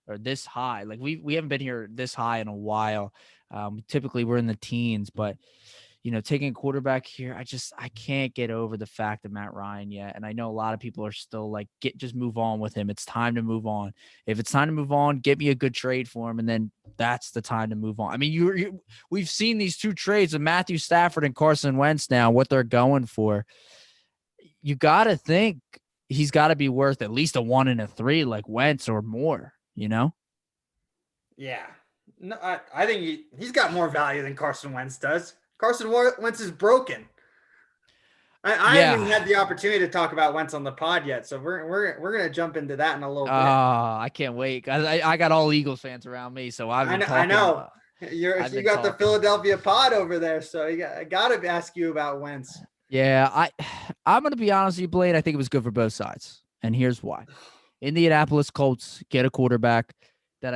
or this high. Like we haven't been here this high in a while. Typically we're in the teens, but taking a quarterback here, I can't get over the fact of Matt Ryan yet. And I know a lot of people are still like, just move on with him. It's time to move on. If it's time to move on, get me a good trade for him. And then that's the time to move on. I mean, we've seen these two trades with Matthew Stafford and Carson Wentz now, what they're going for. You got to think he's got to be worth at least a 1 and a 3 like Wentz or more, Yeah. No, I think he's got more value than Carson Wentz does. Carson Wentz is broken. I haven't even had the opportunity to talk about Wentz on the pod yet, so we're gonna jump into that in a little bit. I can't wait. I got all Eagles fans around me, so I've been talking. I know. You got the Philadelphia pod over there, so I gotta ask you about Wentz. Yeah, I'm gonna be honest with you, Blaine. I think it was good for both sides, and here's why. Indianapolis Colts get a quarterback that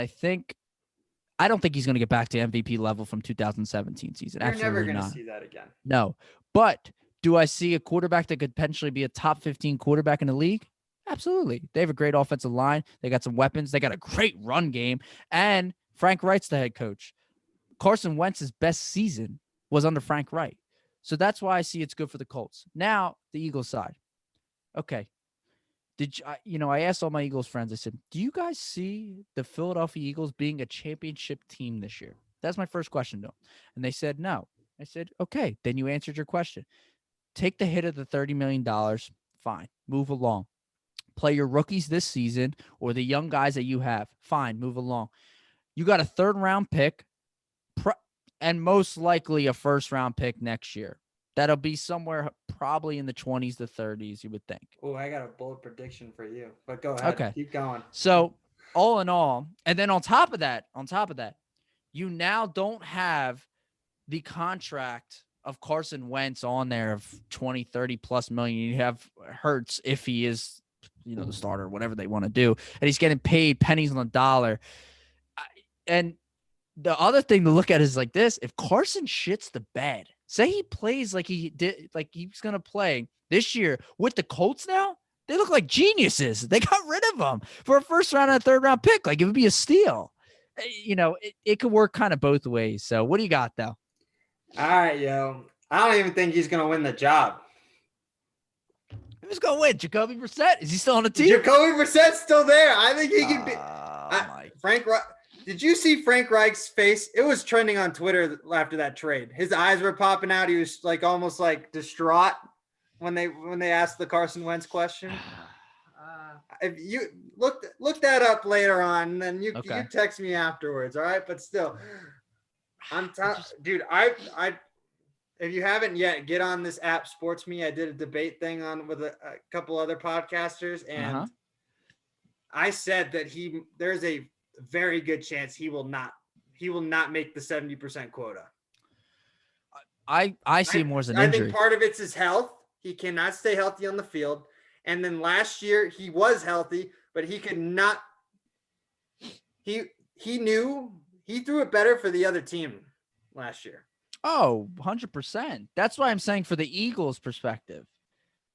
I don't think he's going to get back to MVP level from 2017 season. You're Absolutely never going not. to see that again. No, but do I see a quarterback that could potentially be a top 15 quarterback in the league? Absolutely. They have a great offensive line. They got some weapons. They got a great run game. And Frank Reich's the head coach. Carson Wentz's best season was under Frank Reich. So that's why I see it's good for the Colts. Now, the Eagles side. Okay. I asked all my Eagles friends, I said, do you guys see the Philadelphia Eagles being a championship team this year? That's my first question to them. And they said, no. I said, okay, then you answered your question. Take the hit of the $30 million. Fine. Move along. Play your rookies this season or the young guys that you have. Fine. Move along. You got a 3rd round pick and most likely a 1st round pick next year. That'll be somewhere probably in the 20s to 30s, you would think. Oh, I got a bold prediction for you. But go ahead. Okay. Keep going. So all in all, and then on top of that, you now don't have the contract of Carson Wentz on there of 20, 30 plus million. You have Hurts if he is, the starter, whatever they want to do. And he's getting paid pennies on the dollar. And the other thing to look at is like this. If Carson shits the bed, say he plays like he did, like he's going to play this year with the Colts now, they look like geniuses. They got rid of him for a 1st round and a 3rd round pick. Like it would be a steal. It could work kind of both ways. So what do you got though? All right, yo. I don't even think he's going to win the job. Who's going to win? Jacoby Brissett? Is he still on the team? Jacoby Brissett's still there. I think he can be. Frank Reich. Did you see Frank Reich's face? It was trending on Twitter after that trade. His eyes were popping out. He was like almost like distraught when they asked the Carson Wentz question. If you look that up later on, and then you text me afterwards, all right? But still, dude, I if you haven't yet, get on this app, Sports Me. I did a debate thing with a couple other podcasters, and I said that there's a very good chance he will not make the 70% quota. I see more as an injury. I think part of it's his health. He cannot stay healthy on the field. And then last year he was healthy, but he could not. He knew he threw it better for the other team last year. Oh, 100%. That's why I'm saying for the Eagles' perspective.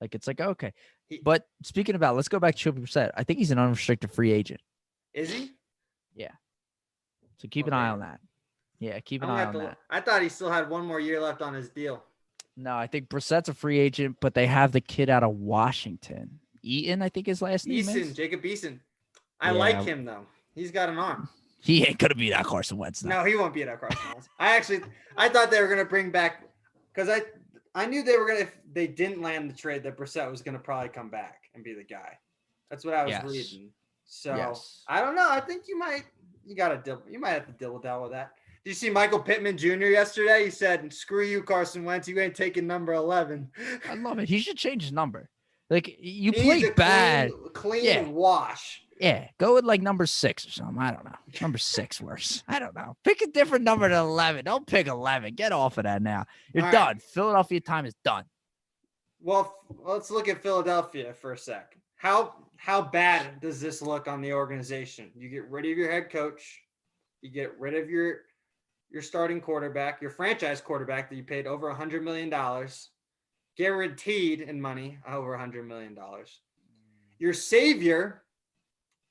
Like, it's like, okay. But speaking about, let's go back to Jacoby Brissett. I think he's an unrestricted free agent. Is he? Yeah. So keep an eye on that. Yeah, keep an eye on that. I thought he still had 1 more year left on his deal. No, I think Brissett's a free agent, but they have the kid out of Washington. Eaton, I think his last name is. Jacob Eason. I like him, though. He's got an arm. He ain't going to be that Carson Wentz. No, he won't be that Carson Wentz. I thought they were going to bring back, because I knew they were going to, if they didn't land the trade, that Brissett was going to probably come back and be the guy. That's what I was reading. So I don't know. I think you might have to dilly-dally with that. Did you see Michael Pittman Jr. yesterday? He said, "Screw you, Carson Wentz. You ain't taking number 11." I love it. He should change his number. Like, you played bad. Clean wash. Yeah, go with like number 6 or something. I don't know. Number 6 worse. I don't know. Pick a different number than 11. Don't pick 11. Get off of that now. You're done. Right. Philadelphia time is done. Well, let's look at Philadelphia for a sec. How bad does this look on the organization? You get rid of your head coach. You get rid of your starting quarterback, your franchise quarterback that you paid over $100 million, guaranteed in money, over $100 million. Your savior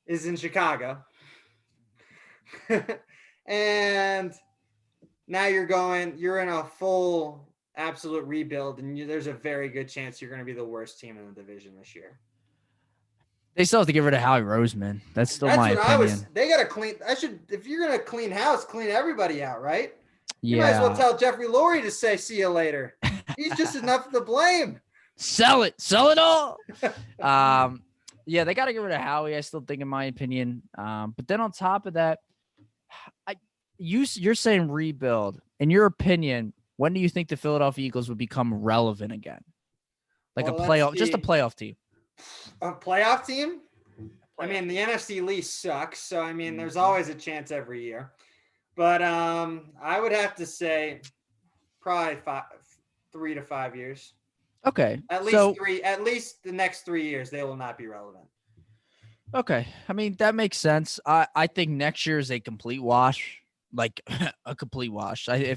is in Chicago. And now you're in a full absolute rebuild, and there's a very good chance you're going to be the worst team in the division this year. They still have to get rid of Howie Roseman. That's still That's my what opinion. they got to clean. If you're going to clean house, clean everybody out, right? You might as well Yeah. tell Jeffrey Lurie to say, see you later. He's just enough to blame. Sell it all. Yeah, they got to get rid of Howie. I still think, in my opinion. But then on top of that, you're saying rebuild. In your opinion, when do you think the Philadelphia Eagles would become relevant again? Like a playoff, just a playoff team. A playoff team? I mean, the NFC least sucks, so I mean, there's always a chance every year. But I would have to say probably 3 to 5 years. Okay. At least 3. At least the next 3 years, they will not be relevant. Okay. I mean, that makes sense. I think next year is a complete wash. Like a complete wash. I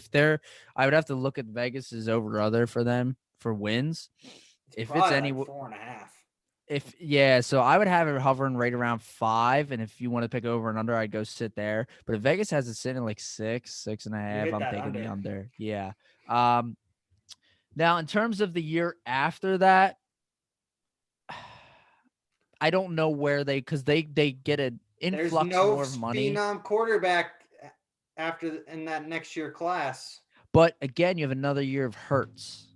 would have to look at Vegas's over other for them for wins. If it's any like 4.5. So I would have it hovering right around 5, and if you want to pick over and under, I'd go sit there. But if Vegas has it sitting like 6.5, I'm taking the under. Yeah. Now in terms of the year after that, I don't know where because they get an influx more of money. There's no phenom quarterback in that next year class. But again, you have another year of Hurts.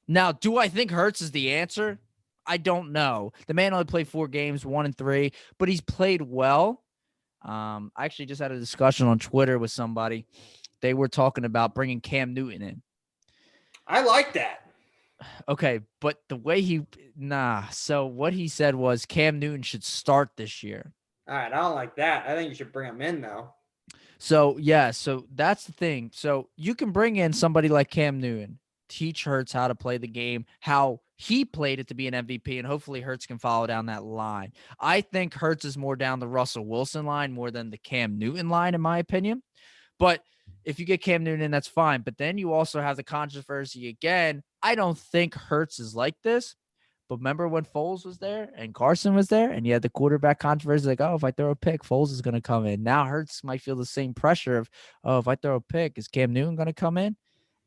Now, do I think Hurts is the answer? I don't know. The man only played 4 games, 1-3, but he's played well. I actually just had a discussion on Twitter with somebody. They were talking about bringing Cam Newton in. I like that. Okay, but the way so what he said was Cam Newton should start this year. All right, I don't like that. I think you should bring him in, though. So, yeah, so that's the thing. So you can bring in somebody like Cam Newton, teach Hurts how to play the game, how he played it to be an MVP, and hopefully Hurts can follow down that line. I think Hurts is more down the Russell Wilson line more than the Cam Newton line, in my opinion. But if you get Cam Newton in, that's fine. But then you also have the controversy again. I don't think Hurts is like this. But remember when Foles was there and Carson was there and you had the quarterback controversy, like, oh, if I throw a pick, Foles is going to come in. Now Hurts might feel the same pressure of, oh, if I throw a pick, is Cam Newton going to come in?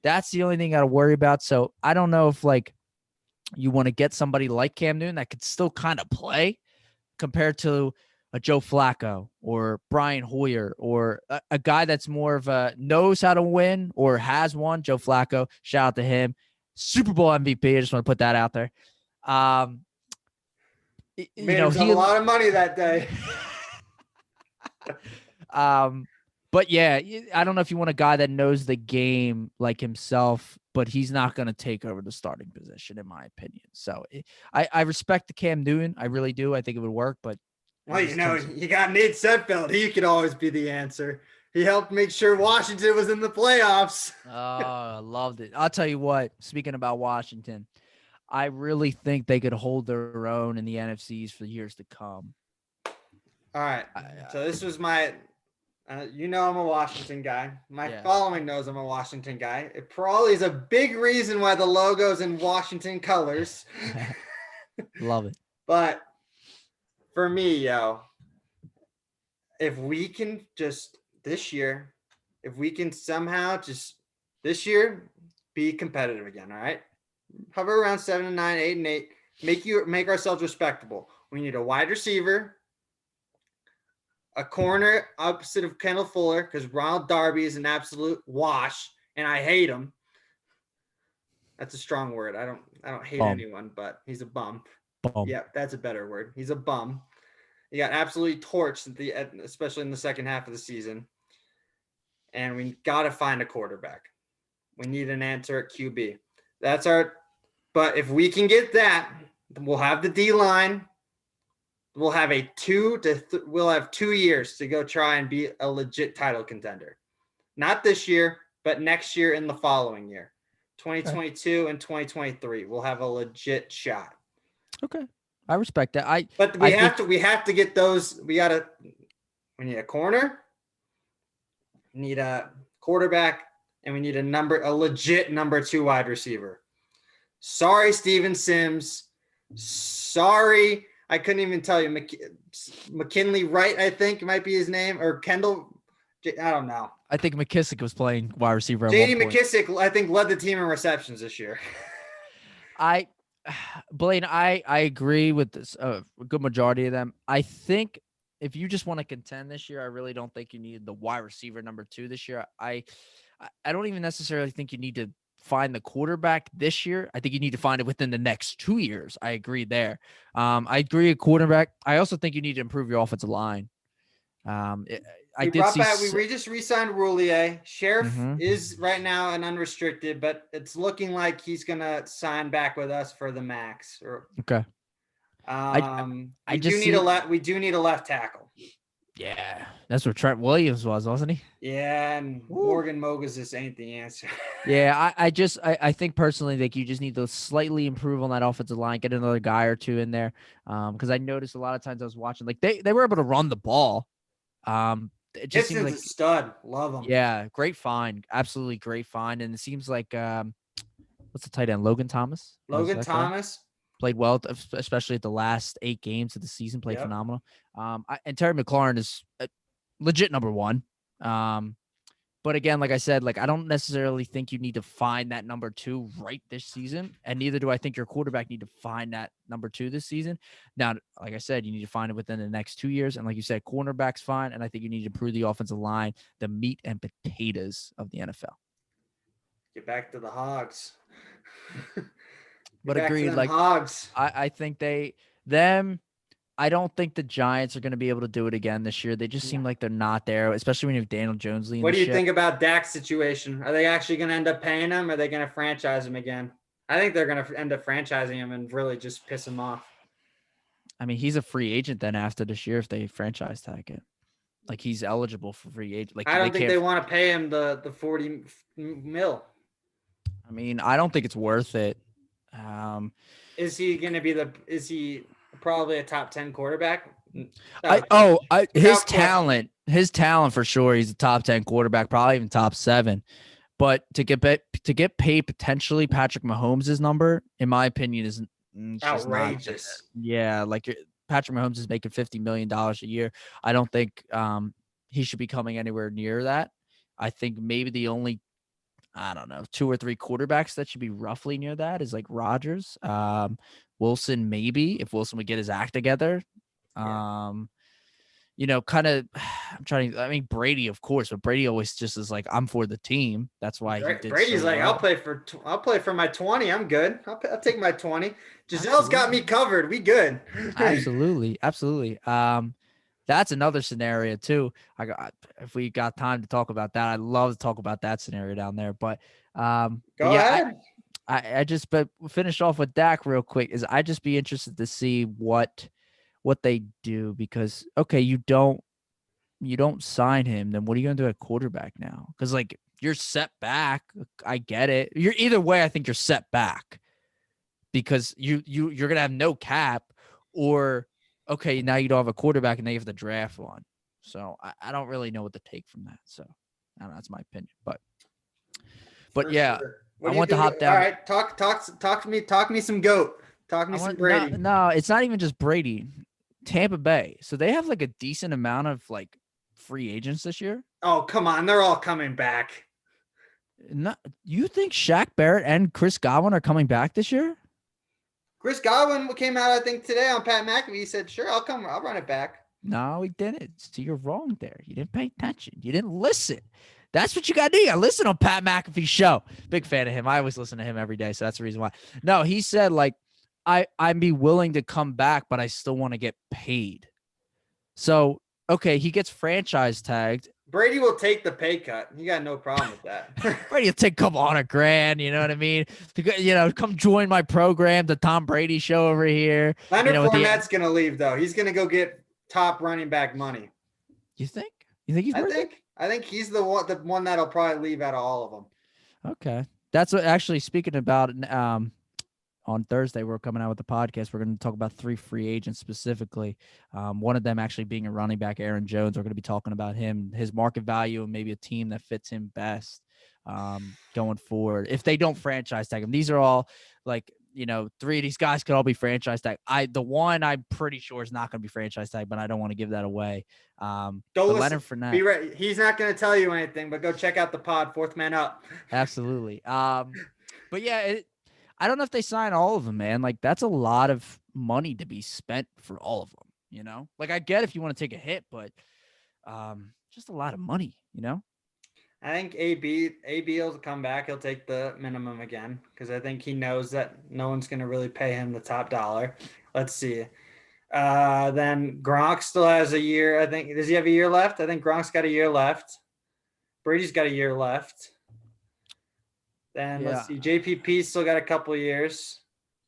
That's the only thing I got to worry about. So I don't know if you want to get somebody like Cam Newton that could still kind of play compared to a Joe Flacco or Brian Hoyer or a guy that's more of a knows how to win or has won. Joe Flacco, shout out to him. Super Bowl MVP. I just want to put that out there. He a lot of money that day. But yeah, I don't know if you want a guy that knows the game like himself, but he's not going to take over the starting position, in my opinion. So I respect the Cam Newton. I really do. I think it would work, but. Well, you got Nate Sudfeld. He could always be the answer. He helped make sure Washington was in the playoffs. Oh, I loved it. I'll tell you what, speaking about Washington, I really think they could hold their own in the NFCs for years to come. All right. So this was my I'm a Washington guy. My following knows I'm a Washington guy. It probably is a big reason why the logo's in Washington colors. Love it. But for me, if we can just this year, if we can somehow just this year be competitive again, all right? Hover around 7-9, 8-8. Make ourselves respectable. We need a wide receiver, a corner opposite of Kendall Fuller, because Ronald Darby is an absolute wash, and I hate him. That's a strong word. I don't hate anyone, but he's a bum. Yeah, that's a better word. He's a bum. He got absolutely torched especially in the second half of the season. And we got to find a quarterback. We need an answer at QB. But if we can get that, we'll have the D line. We'll have we'll have 2 years to go try and be a legit title contender. Not this year, but next year and the following year. 2022 and 2023. We'll have a legit shot. Okay. I respect that. But we have to get those. We need a corner, we need a quarterback, and we need a legit number 2 wide receiver. Sorry, Steven Sims. Sorry, I couldn't even tell you. McKinley Wright, I think might be his name, or Kendall. I don't know. I think McKissick was playing wide receiver at J.D. one point. McKissick, I think, led the team in receptions this year. Blaine, I agree with this. A good majority of them. I think if you just want to contend this year, I really don't think you need the wide receiver number 2 this year. I don't even necessarily think you need to find the quarterback this year. I think you need to find it within the next 2 years. I agree there. I agree a quarterback. I also think you need to improve your offensive line. I did see. We just re-signed Roulier. Sheriff Mhm. is right now an unrestricted, but it's looking like he's gonna sign back with us for the max. Okay. We do need a left tackle. Yeah, that's what Trent Williams was, wasn't he? Yeah, and Morgan Mogus just ain't the answer. Yeah, I think personally, like, you just need to slightly improve on that offensive line, get another guy or two in there. Because I noticed a lot of times I was watching, like, they were able to run the ball. It just seems like a stud. Love him. Yeah, great find, absolutely great find, and it seems like what's the tight end? Logan Thomas. Logan Thomas played well, especially at the last 8 games of the season. Played phenomenal. And Terry McLaurin is legit number 1. But again, like I said, like, I don't necessarily think you need to find that number 2 right this season, and neither do I think your quarterback need to find that number 2 this season. Now, like I said, you need to find it within the next 2 years, and like you said, cornerback's fine, and I think you need to improve the offensive line, the meat and potatoes of the NFL. Get back to the Hogs. But agreed, like, Hogs. I think I don't think the Giants are going to be able to do it again this year. They just seem like they're not there, especially when you have Daniel Jones leading. What do you think about Dak's situation? Are they actually going to end up paying him? Or are they going to franchise him again? I think they're going to end up franchising him and really just piss him off. I mean, he's a free agent then after this year if they franchise tag it. Like, he's eligible for free agent. Like, I don't think they want to pay him the 40 mil. I mean, I don't think it's worth it. Is he going to be is he probably a top 10 quarterback? His talent for sure. He's a top 10 quarterback, probably even top 7. But to get paid potentially Patrick Mahomes' number, in my opinion, is outrageous. Yeah, like, Patrick Mahomes is making $50 million a year. I don't think he should be coming anywhere near that. I think maybe the only, 2 or 3 quarterbacks that should be roughly near that is like Rodgers, Wilson, maybe, if Wilson would get his act together. Brady, of course, but Brady always just is like, I'm for the team. That's why Brady's like, I'll play for my 20. I'm good. I'll take my 20. Gisele's got me covered. We good. Absolutely. That's another scenario too. If we got time to talk about that, I'd love to talk about that scenario down there. But go ahead. But finish off with Dak real quick. I'd just be interested to see what they do, because okay, you don't sign him, then what are you gonna do at quarterback now? Because, like, you're set back. I get it. You're either way. I think you're set back because you're gonna have no cap, or okay, now you don't have a quarterback and now you have to draft one. So I don't really know what to take from that. So I don't know, that's my opinion. But yeah, sure. I want to hop down. All right, talk to me. Talk me some GOAT. Talk me some Brady. No, it's not even just Brady. Tampa Bay. So they have like a decent amount of like free agents this year. Oh, come on. They're all coming back. You think Shaq Barrett and Chris Godwin are coming back this year? Chris Godwin came out, I think, today on Pat McAfee. He said, sure, I'll run it back. No, he didn't. So you're wrong there. You didn't pay attention. You didn't listen. That's what you got to do. You got to listen on Pat McAfee's show. Big fan of him. I always listen to him every day. So that's the reason why. No, he said, like, I'd be willing to come back, but I still want to get paid. So, okay, he gets franchise tagged. Brady will take the pay cut. You got no problem with that. Brady will take a couple $100,000. You know what I mean? Come join my program, the Tom Brady show over here. Leonard Fournette's going to leave, though. He's going to go get top running back money. You think? You think he's worth it? I think he's the one that'll probably leave out of all of them. Okay. That's what, actually, speaking about on Thursday, we're coming out with the podcast. We're going to talk about 3 free agents specifically. One of them actually being a running back, Aaron Jones. We're going to be talking about him, his market value, and maybe a team that fits him best going forward. If they don't franchise tag him, these are all like three of these guys could all be franchise tag. The one I'm pretty sure is not going to be franchise tag, but I don't want to give that away. Go but listen. Leonard Fournette, Be ready. He's not going to tell you anything, but go check out the pod, Fourth Man Up. absolutely. But yeah, I don't know if they sign all of them, man. Like that's a lot of money to be spent for all of them. Like I get if you want to take a hit, but just a lot of money. I think AB will come back. He'll take the minimum again because I think he knows that no one's going to really pay him the top dollar. Let's see. Then Gronk still has a year. I think. Does he have a year left? I think Gronk's got a year left. Brady's got a year left. Then let's see. JPP's still got a couple of years.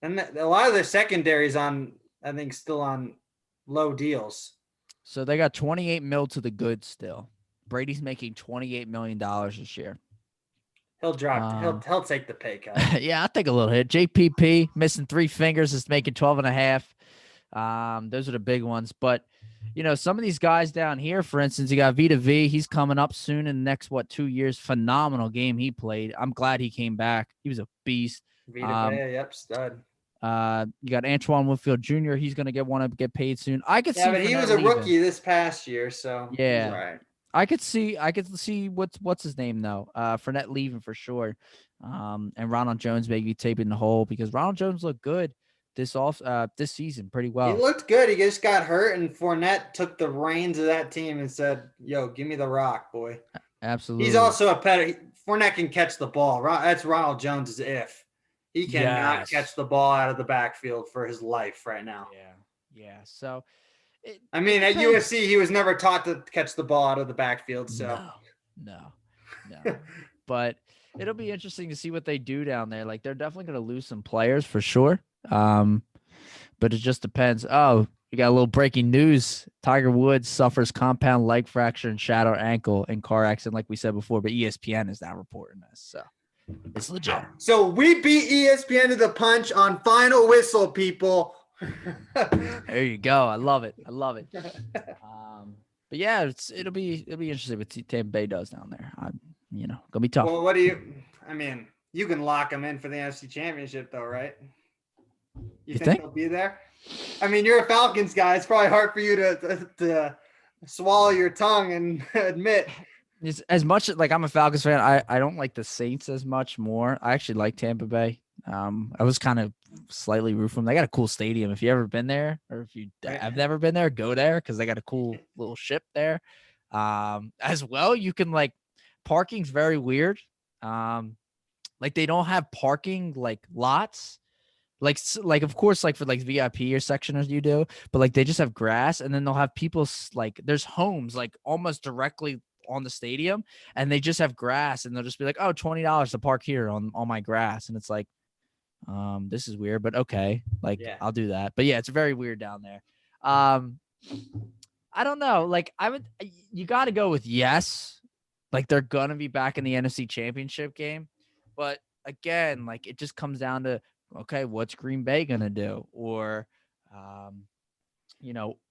And a lot of the secondaries I think, still on low deals. So they got 28 mil to the good still. Brady's making $28 million this year. He'll drop. He'll take the pay cut. Yeah, I'll take a little hit. JPP missing 3 fingers is making 12 and a half. Those are the big ones. But, some of these guys down here, for instance, you got Vita V. He's coming up soon in the next, 2 years. Phenomenal game he played. I'm glad he came back. He was a beast. Vita V, yep, stud. You got Antoine Winfield Jr. He's going to get paid soon. I could see. Yeah, but he was a rookie this past year, so yeah. He's all right. I could see what's his name though. Fournette leaving for sure. And Ronald Jones maybe taping the hole because Ronald Jones looked good this season pretty well. He looked good. He just got hurt, and Fournette took the reins of that team and said, "Yo, give me the rock, boy." Absolutely. He's also a better. Fournette can catch the ball. That's Ronald Jones's if. He cannot catch the ball out of the backfield for his life right now. Yeah. So. At USC, he was never taught to catch the ball out of the backfield. So no. But it'll be interesting to see what they do down there. Like they're definitely going to lose some players for sure. But it just depends. Oh, we got a little breaking news. Tiger Woods suffers compound leg fracture and shattered ankle in car accident, like we said before. But ESPN is now reporting this, so it's legit. So we beat ESPN to the punch on final whistle, people. There you go. I love it. But yeah, it'll be interesting what Tampa Bay does down there. Gonna be tough. Well, you can lock them in for the NFC Championship though, right? You think they'll be there? You're a Falcons guy. It's probably hard for you to swallow your tongue and admit. It's as much like I'm a Falcons fan. I don't like the Saints as much more. I actually like Tampa Bay. I was kind of slightly root for them. They got a cool stadium. If you ever been there, or if you have never been there, go there because they got a cool little ship there. As well, you can parking's very weird. They don't have parking lots. Of course, for VIP or sectioners you do, but they just have grass, and then they'll have people there's homes almost directly on the stadium, and they just have grass, and they'll just be like, oh, $20 to park here on my grass, and it's this is weird, but okay, I'll do that. But yeah, it's very weird down there. I don't know, you got to go with yes, they're gonna be back in the NFC Championship game, but again, it just comes down to okay, what's Green Bay gonna do, or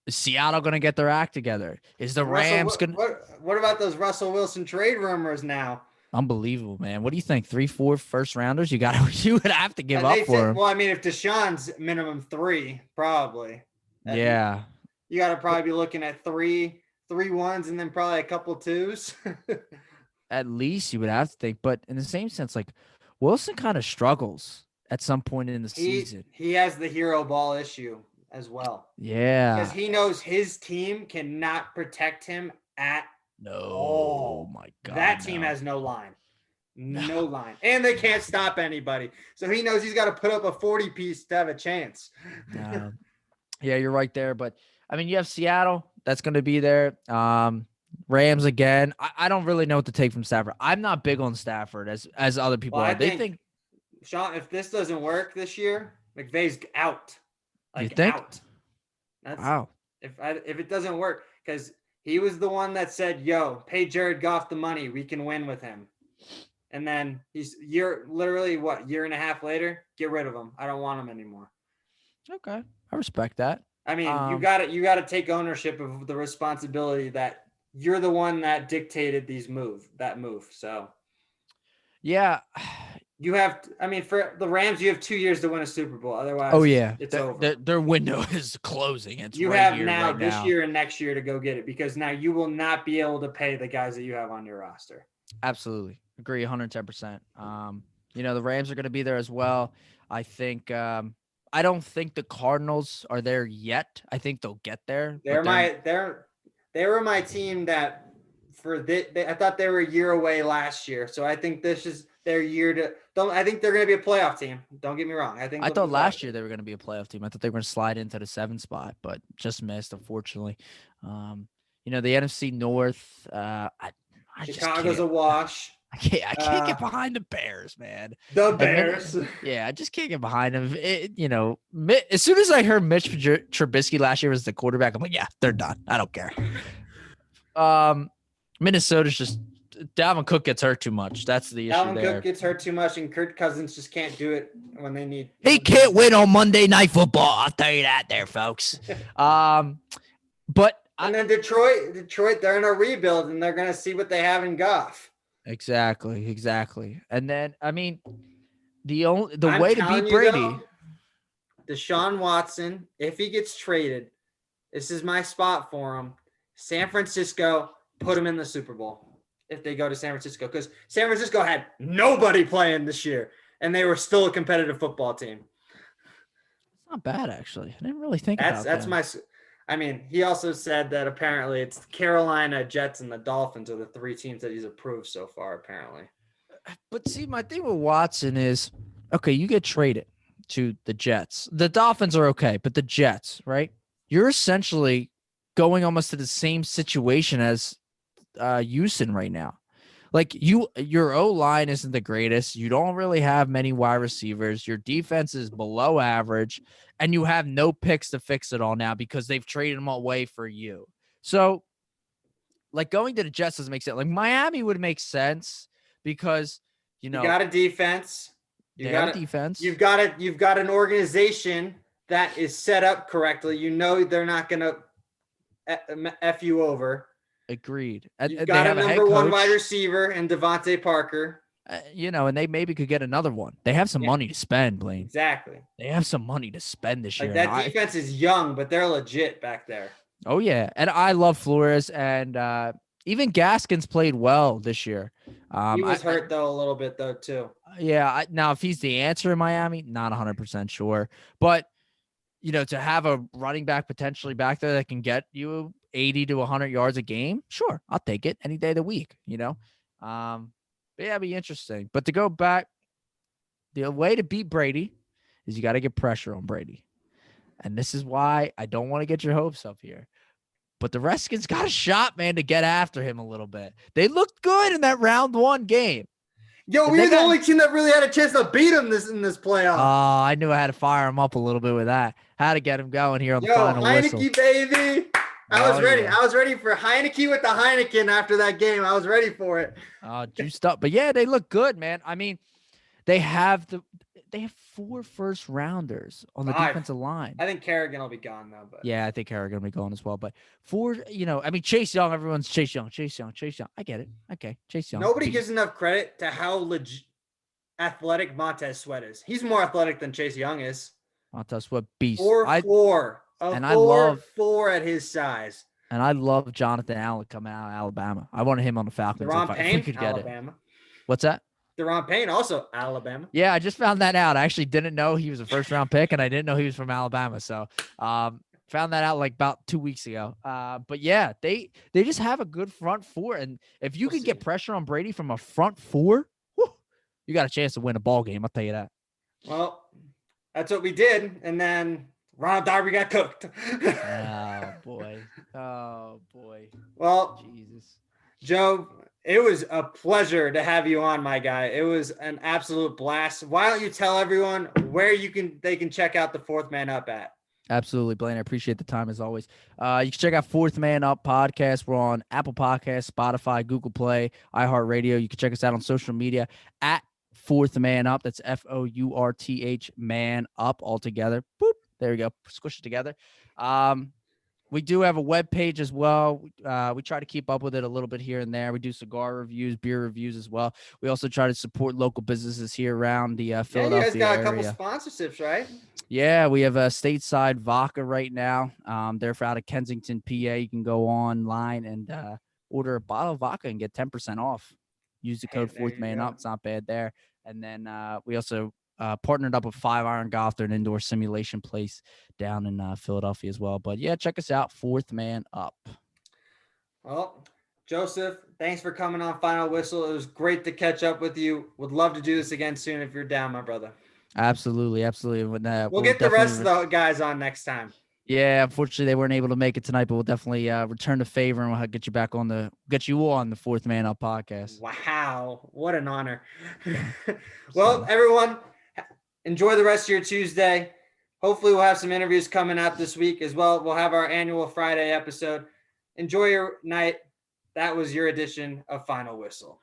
is Seattle going to get their act together? Is the Rams going to... What about those Russell Wilson trade rumors now? Unbelievable, man. What do you think? 3-4 first rounders? You would have to give up for him. Well, if Deshaun's minimum 3, probably. Yeah. You got to probably be looking at 3 ones and then probably a couple 2s. At least you would have to think. But in the same sense, Wilson kind of struggles at some point in the season. He has the hero ball issue as well. Yeah. Because he knows his team cannot protect him at all. Oh my God. That team has no line. No line. And they can't stop anybody. So he knows he's got to put up a 40-piece to have a chance. Yeah, you're right there. But you have Seattle. That's going to be there. Rams again. I don't really know what to take from Stafford. I'm not big on Stafford as other people are. They think Sean, if this doesn't work this year, McVay's out. You think? Out. Wow. If it doesn't work, because he was the one that said, "Yo, pay Jared Goff the money. We can win with him." And then year and a half later, get rid of him. I don't want him anymore. Okay, I respect that. You got to take ownership of the responsibility that you're the one that dictated that move. So, yeah, You have, I mean, for the Rams, you have 2 years to win a Super Bowl. Otherwise, Oh yeah, it's over. their window is closing. It's You right have here, now right this now. year and next year to go get it, because now you will not be able to pay the guys that you have on your roster. Absolutely. Agree 110%. The Rams are going to be there as well. I think I don't think the Cardinals are there yet. I think they'll get there. They were my team that I thought they were a year away last year. So I think this is their year to I think they're going to be a playoff team. Don't get me wrong. I thought last year they were going to be a playoff team. I thought they were going to slide into the 7th spot, but just missed, unfortunately. The NFC North, Chicago's a wash. I can't get behind the Bears, man. The Bears. I just can't get behind them. As soon as I heard Mitch Trubisky last year was the quarterback, I'm like, yeah, they're done. I don't care. Minnesota's just Dalvin Cook gets hurt too much. That's the issue Dalvin there. Cook gets hurt too much, and Kirk Cousins just can't do it when they need. He can't win on Monday Night Football. I'll tell you that, there, folks. And then Detroit, they're in a rebuild, and they're going to see what they have in Goff. Exactly. And then, I mean, the way to beat Brady. Deshaun Watson, if he gets traded, this is my spot for him. San Francisco, put him in the Super Bowl if they go to San Francisco, because San Francisco had nobody playing this year, and they were still a competitive football team. It's not bad, actually. I didn't really think about that. I mean, he also said that apparently it's Carolina, Jets, and the Dolphins are the 3 teams that he's approved so far, apparently. But see, my thing with Watson is, okay, you get traded to the Jets. The Dolphins are okay, but the Jets, right? You're essentially going almost to the same situation as Houston right now. Like your O-line isn't the greatest. You don't really have many wide receivers. Your defense is below average, and you have no picks to fix it all now because they've traded them away for you. So, like, going to the Jets doesn't make sense. Like, Miami would make sense because, you got a defense. You got a defense. You've got an organization that is set up correctly. You know they're not going to F you over. Agreed. You've got a number 1 wide receiver in Devontae Parker. And they maybe could get another one. They have some money to spend, Blaine. Exactly. They have some money to spend this year. That defense is young, but they're legit back there. Oh, yeah. And I love Flores, and even Gaskins played well this year. He was hurt, though, a little bit, though, too. Yeah. Now, if he's the answer in Miami, not 100% sure. But, to have a running back potentially back there that can get you 80 to 100 yards a game, sure, I'll take it any day of the week, But yeah, it'd be interesting. But to go back, the way to beat Brady is you got to get pressure on Brady. And this is why I don't want to get your hopes up here. But the Redskins got a shot, man, to get after him a little bit. They looked good in that round 1 game. Yo, we were the only team that really had a chance to beat him in this playoff. Oh, I knew I had to fire him up a little bit with that. How to get him going here on the final whistle. Heineke, baby. I was ready. Yeah. I was ready for Heineke with the Heineken after that game. I was ready for it. Juiced up. But yeah, they look good, man. I mean, they have 4 first rounders on the defensive line. I think Kerrigan will be gone though. But yeah, I think Kerrigan will be gone as well. But 4, I mean, Chase Young, everyone's Chase Young. I get it. Okay, Chase Young. Nobody gives enough credit to how athletic Montez Sweat is. He's more athletic than Chase Young is. Montez Sweat beast. 4'4". I love 4 at his size. And I love Jonathan Allen coming out of Alabama. I wanted him on the Falcons if we could get Alabama. It. What's that? Deron Payne, also Alabama. Yeah, I just found that out. I actually didn't know he was a first-round pick, and I didn't know he was from Alabama. So found that out like about 2 weeks ago. But yeah, they just have a good front 4. And if you can get pressure on Brady from a front 4, you got a chance to win a ball game. I'll tell you that. Well, that's what we did. And then Ronald Darby got cooked. Oh, boy. Well, Jesus. Joe, it was a pleasure to have you on, my guy. It was an absolute blast. Why don't you tell everyone where they can check out the 4th Man Up at? Absolutely, Blaine. I appreciate the time as always. You can check out 4th Man Up podcast. We're on Apple Podcasts, Spotify, Google Play, iHeartRadio. You can check us out on social media at 4th Man Up. That's FOURTH Man Up all together. Boop. There we go. Squish it together. We do have a web page as well. We try to keep up with it a little bit here and there. We do cigar reviews, beer reviews as well. We also try to support local businesses here around the Yeah, you guys Philadelphia got a couple area. sponsorships, right? Yeah, we have a stateside vodka right now. They're out of Kensington, PA. You can go online and order a bottle of vodka and get 10% off. Use the Hey, code there Fourth you Man go. Up. It's not bad there. And then we also partnered up with 5 Iron Golf. They're an indoor simulation place down in Philadelphia as well. But yeah, check us out, Fourth Man Up. Well, Joseph, thanks for coming on Final Whistle. It was great to catch up with you. Would love to do this again soon if you're down, my brother. Absolutely. We'll get the rest of the guys on next time. Yeah, unfortunately they weren't able to make it tonight, but we'll definitely return the favor and we'll get you all on the Fourth Man Up podcast. Wow, what an honor. Well, everyone, enjoy the rest of your Tuesday. Hopefully we'll have some interviews coming out this week as well. We'll have our annual Friday episode. Enjoy your night. That was your edition of Final Whistle.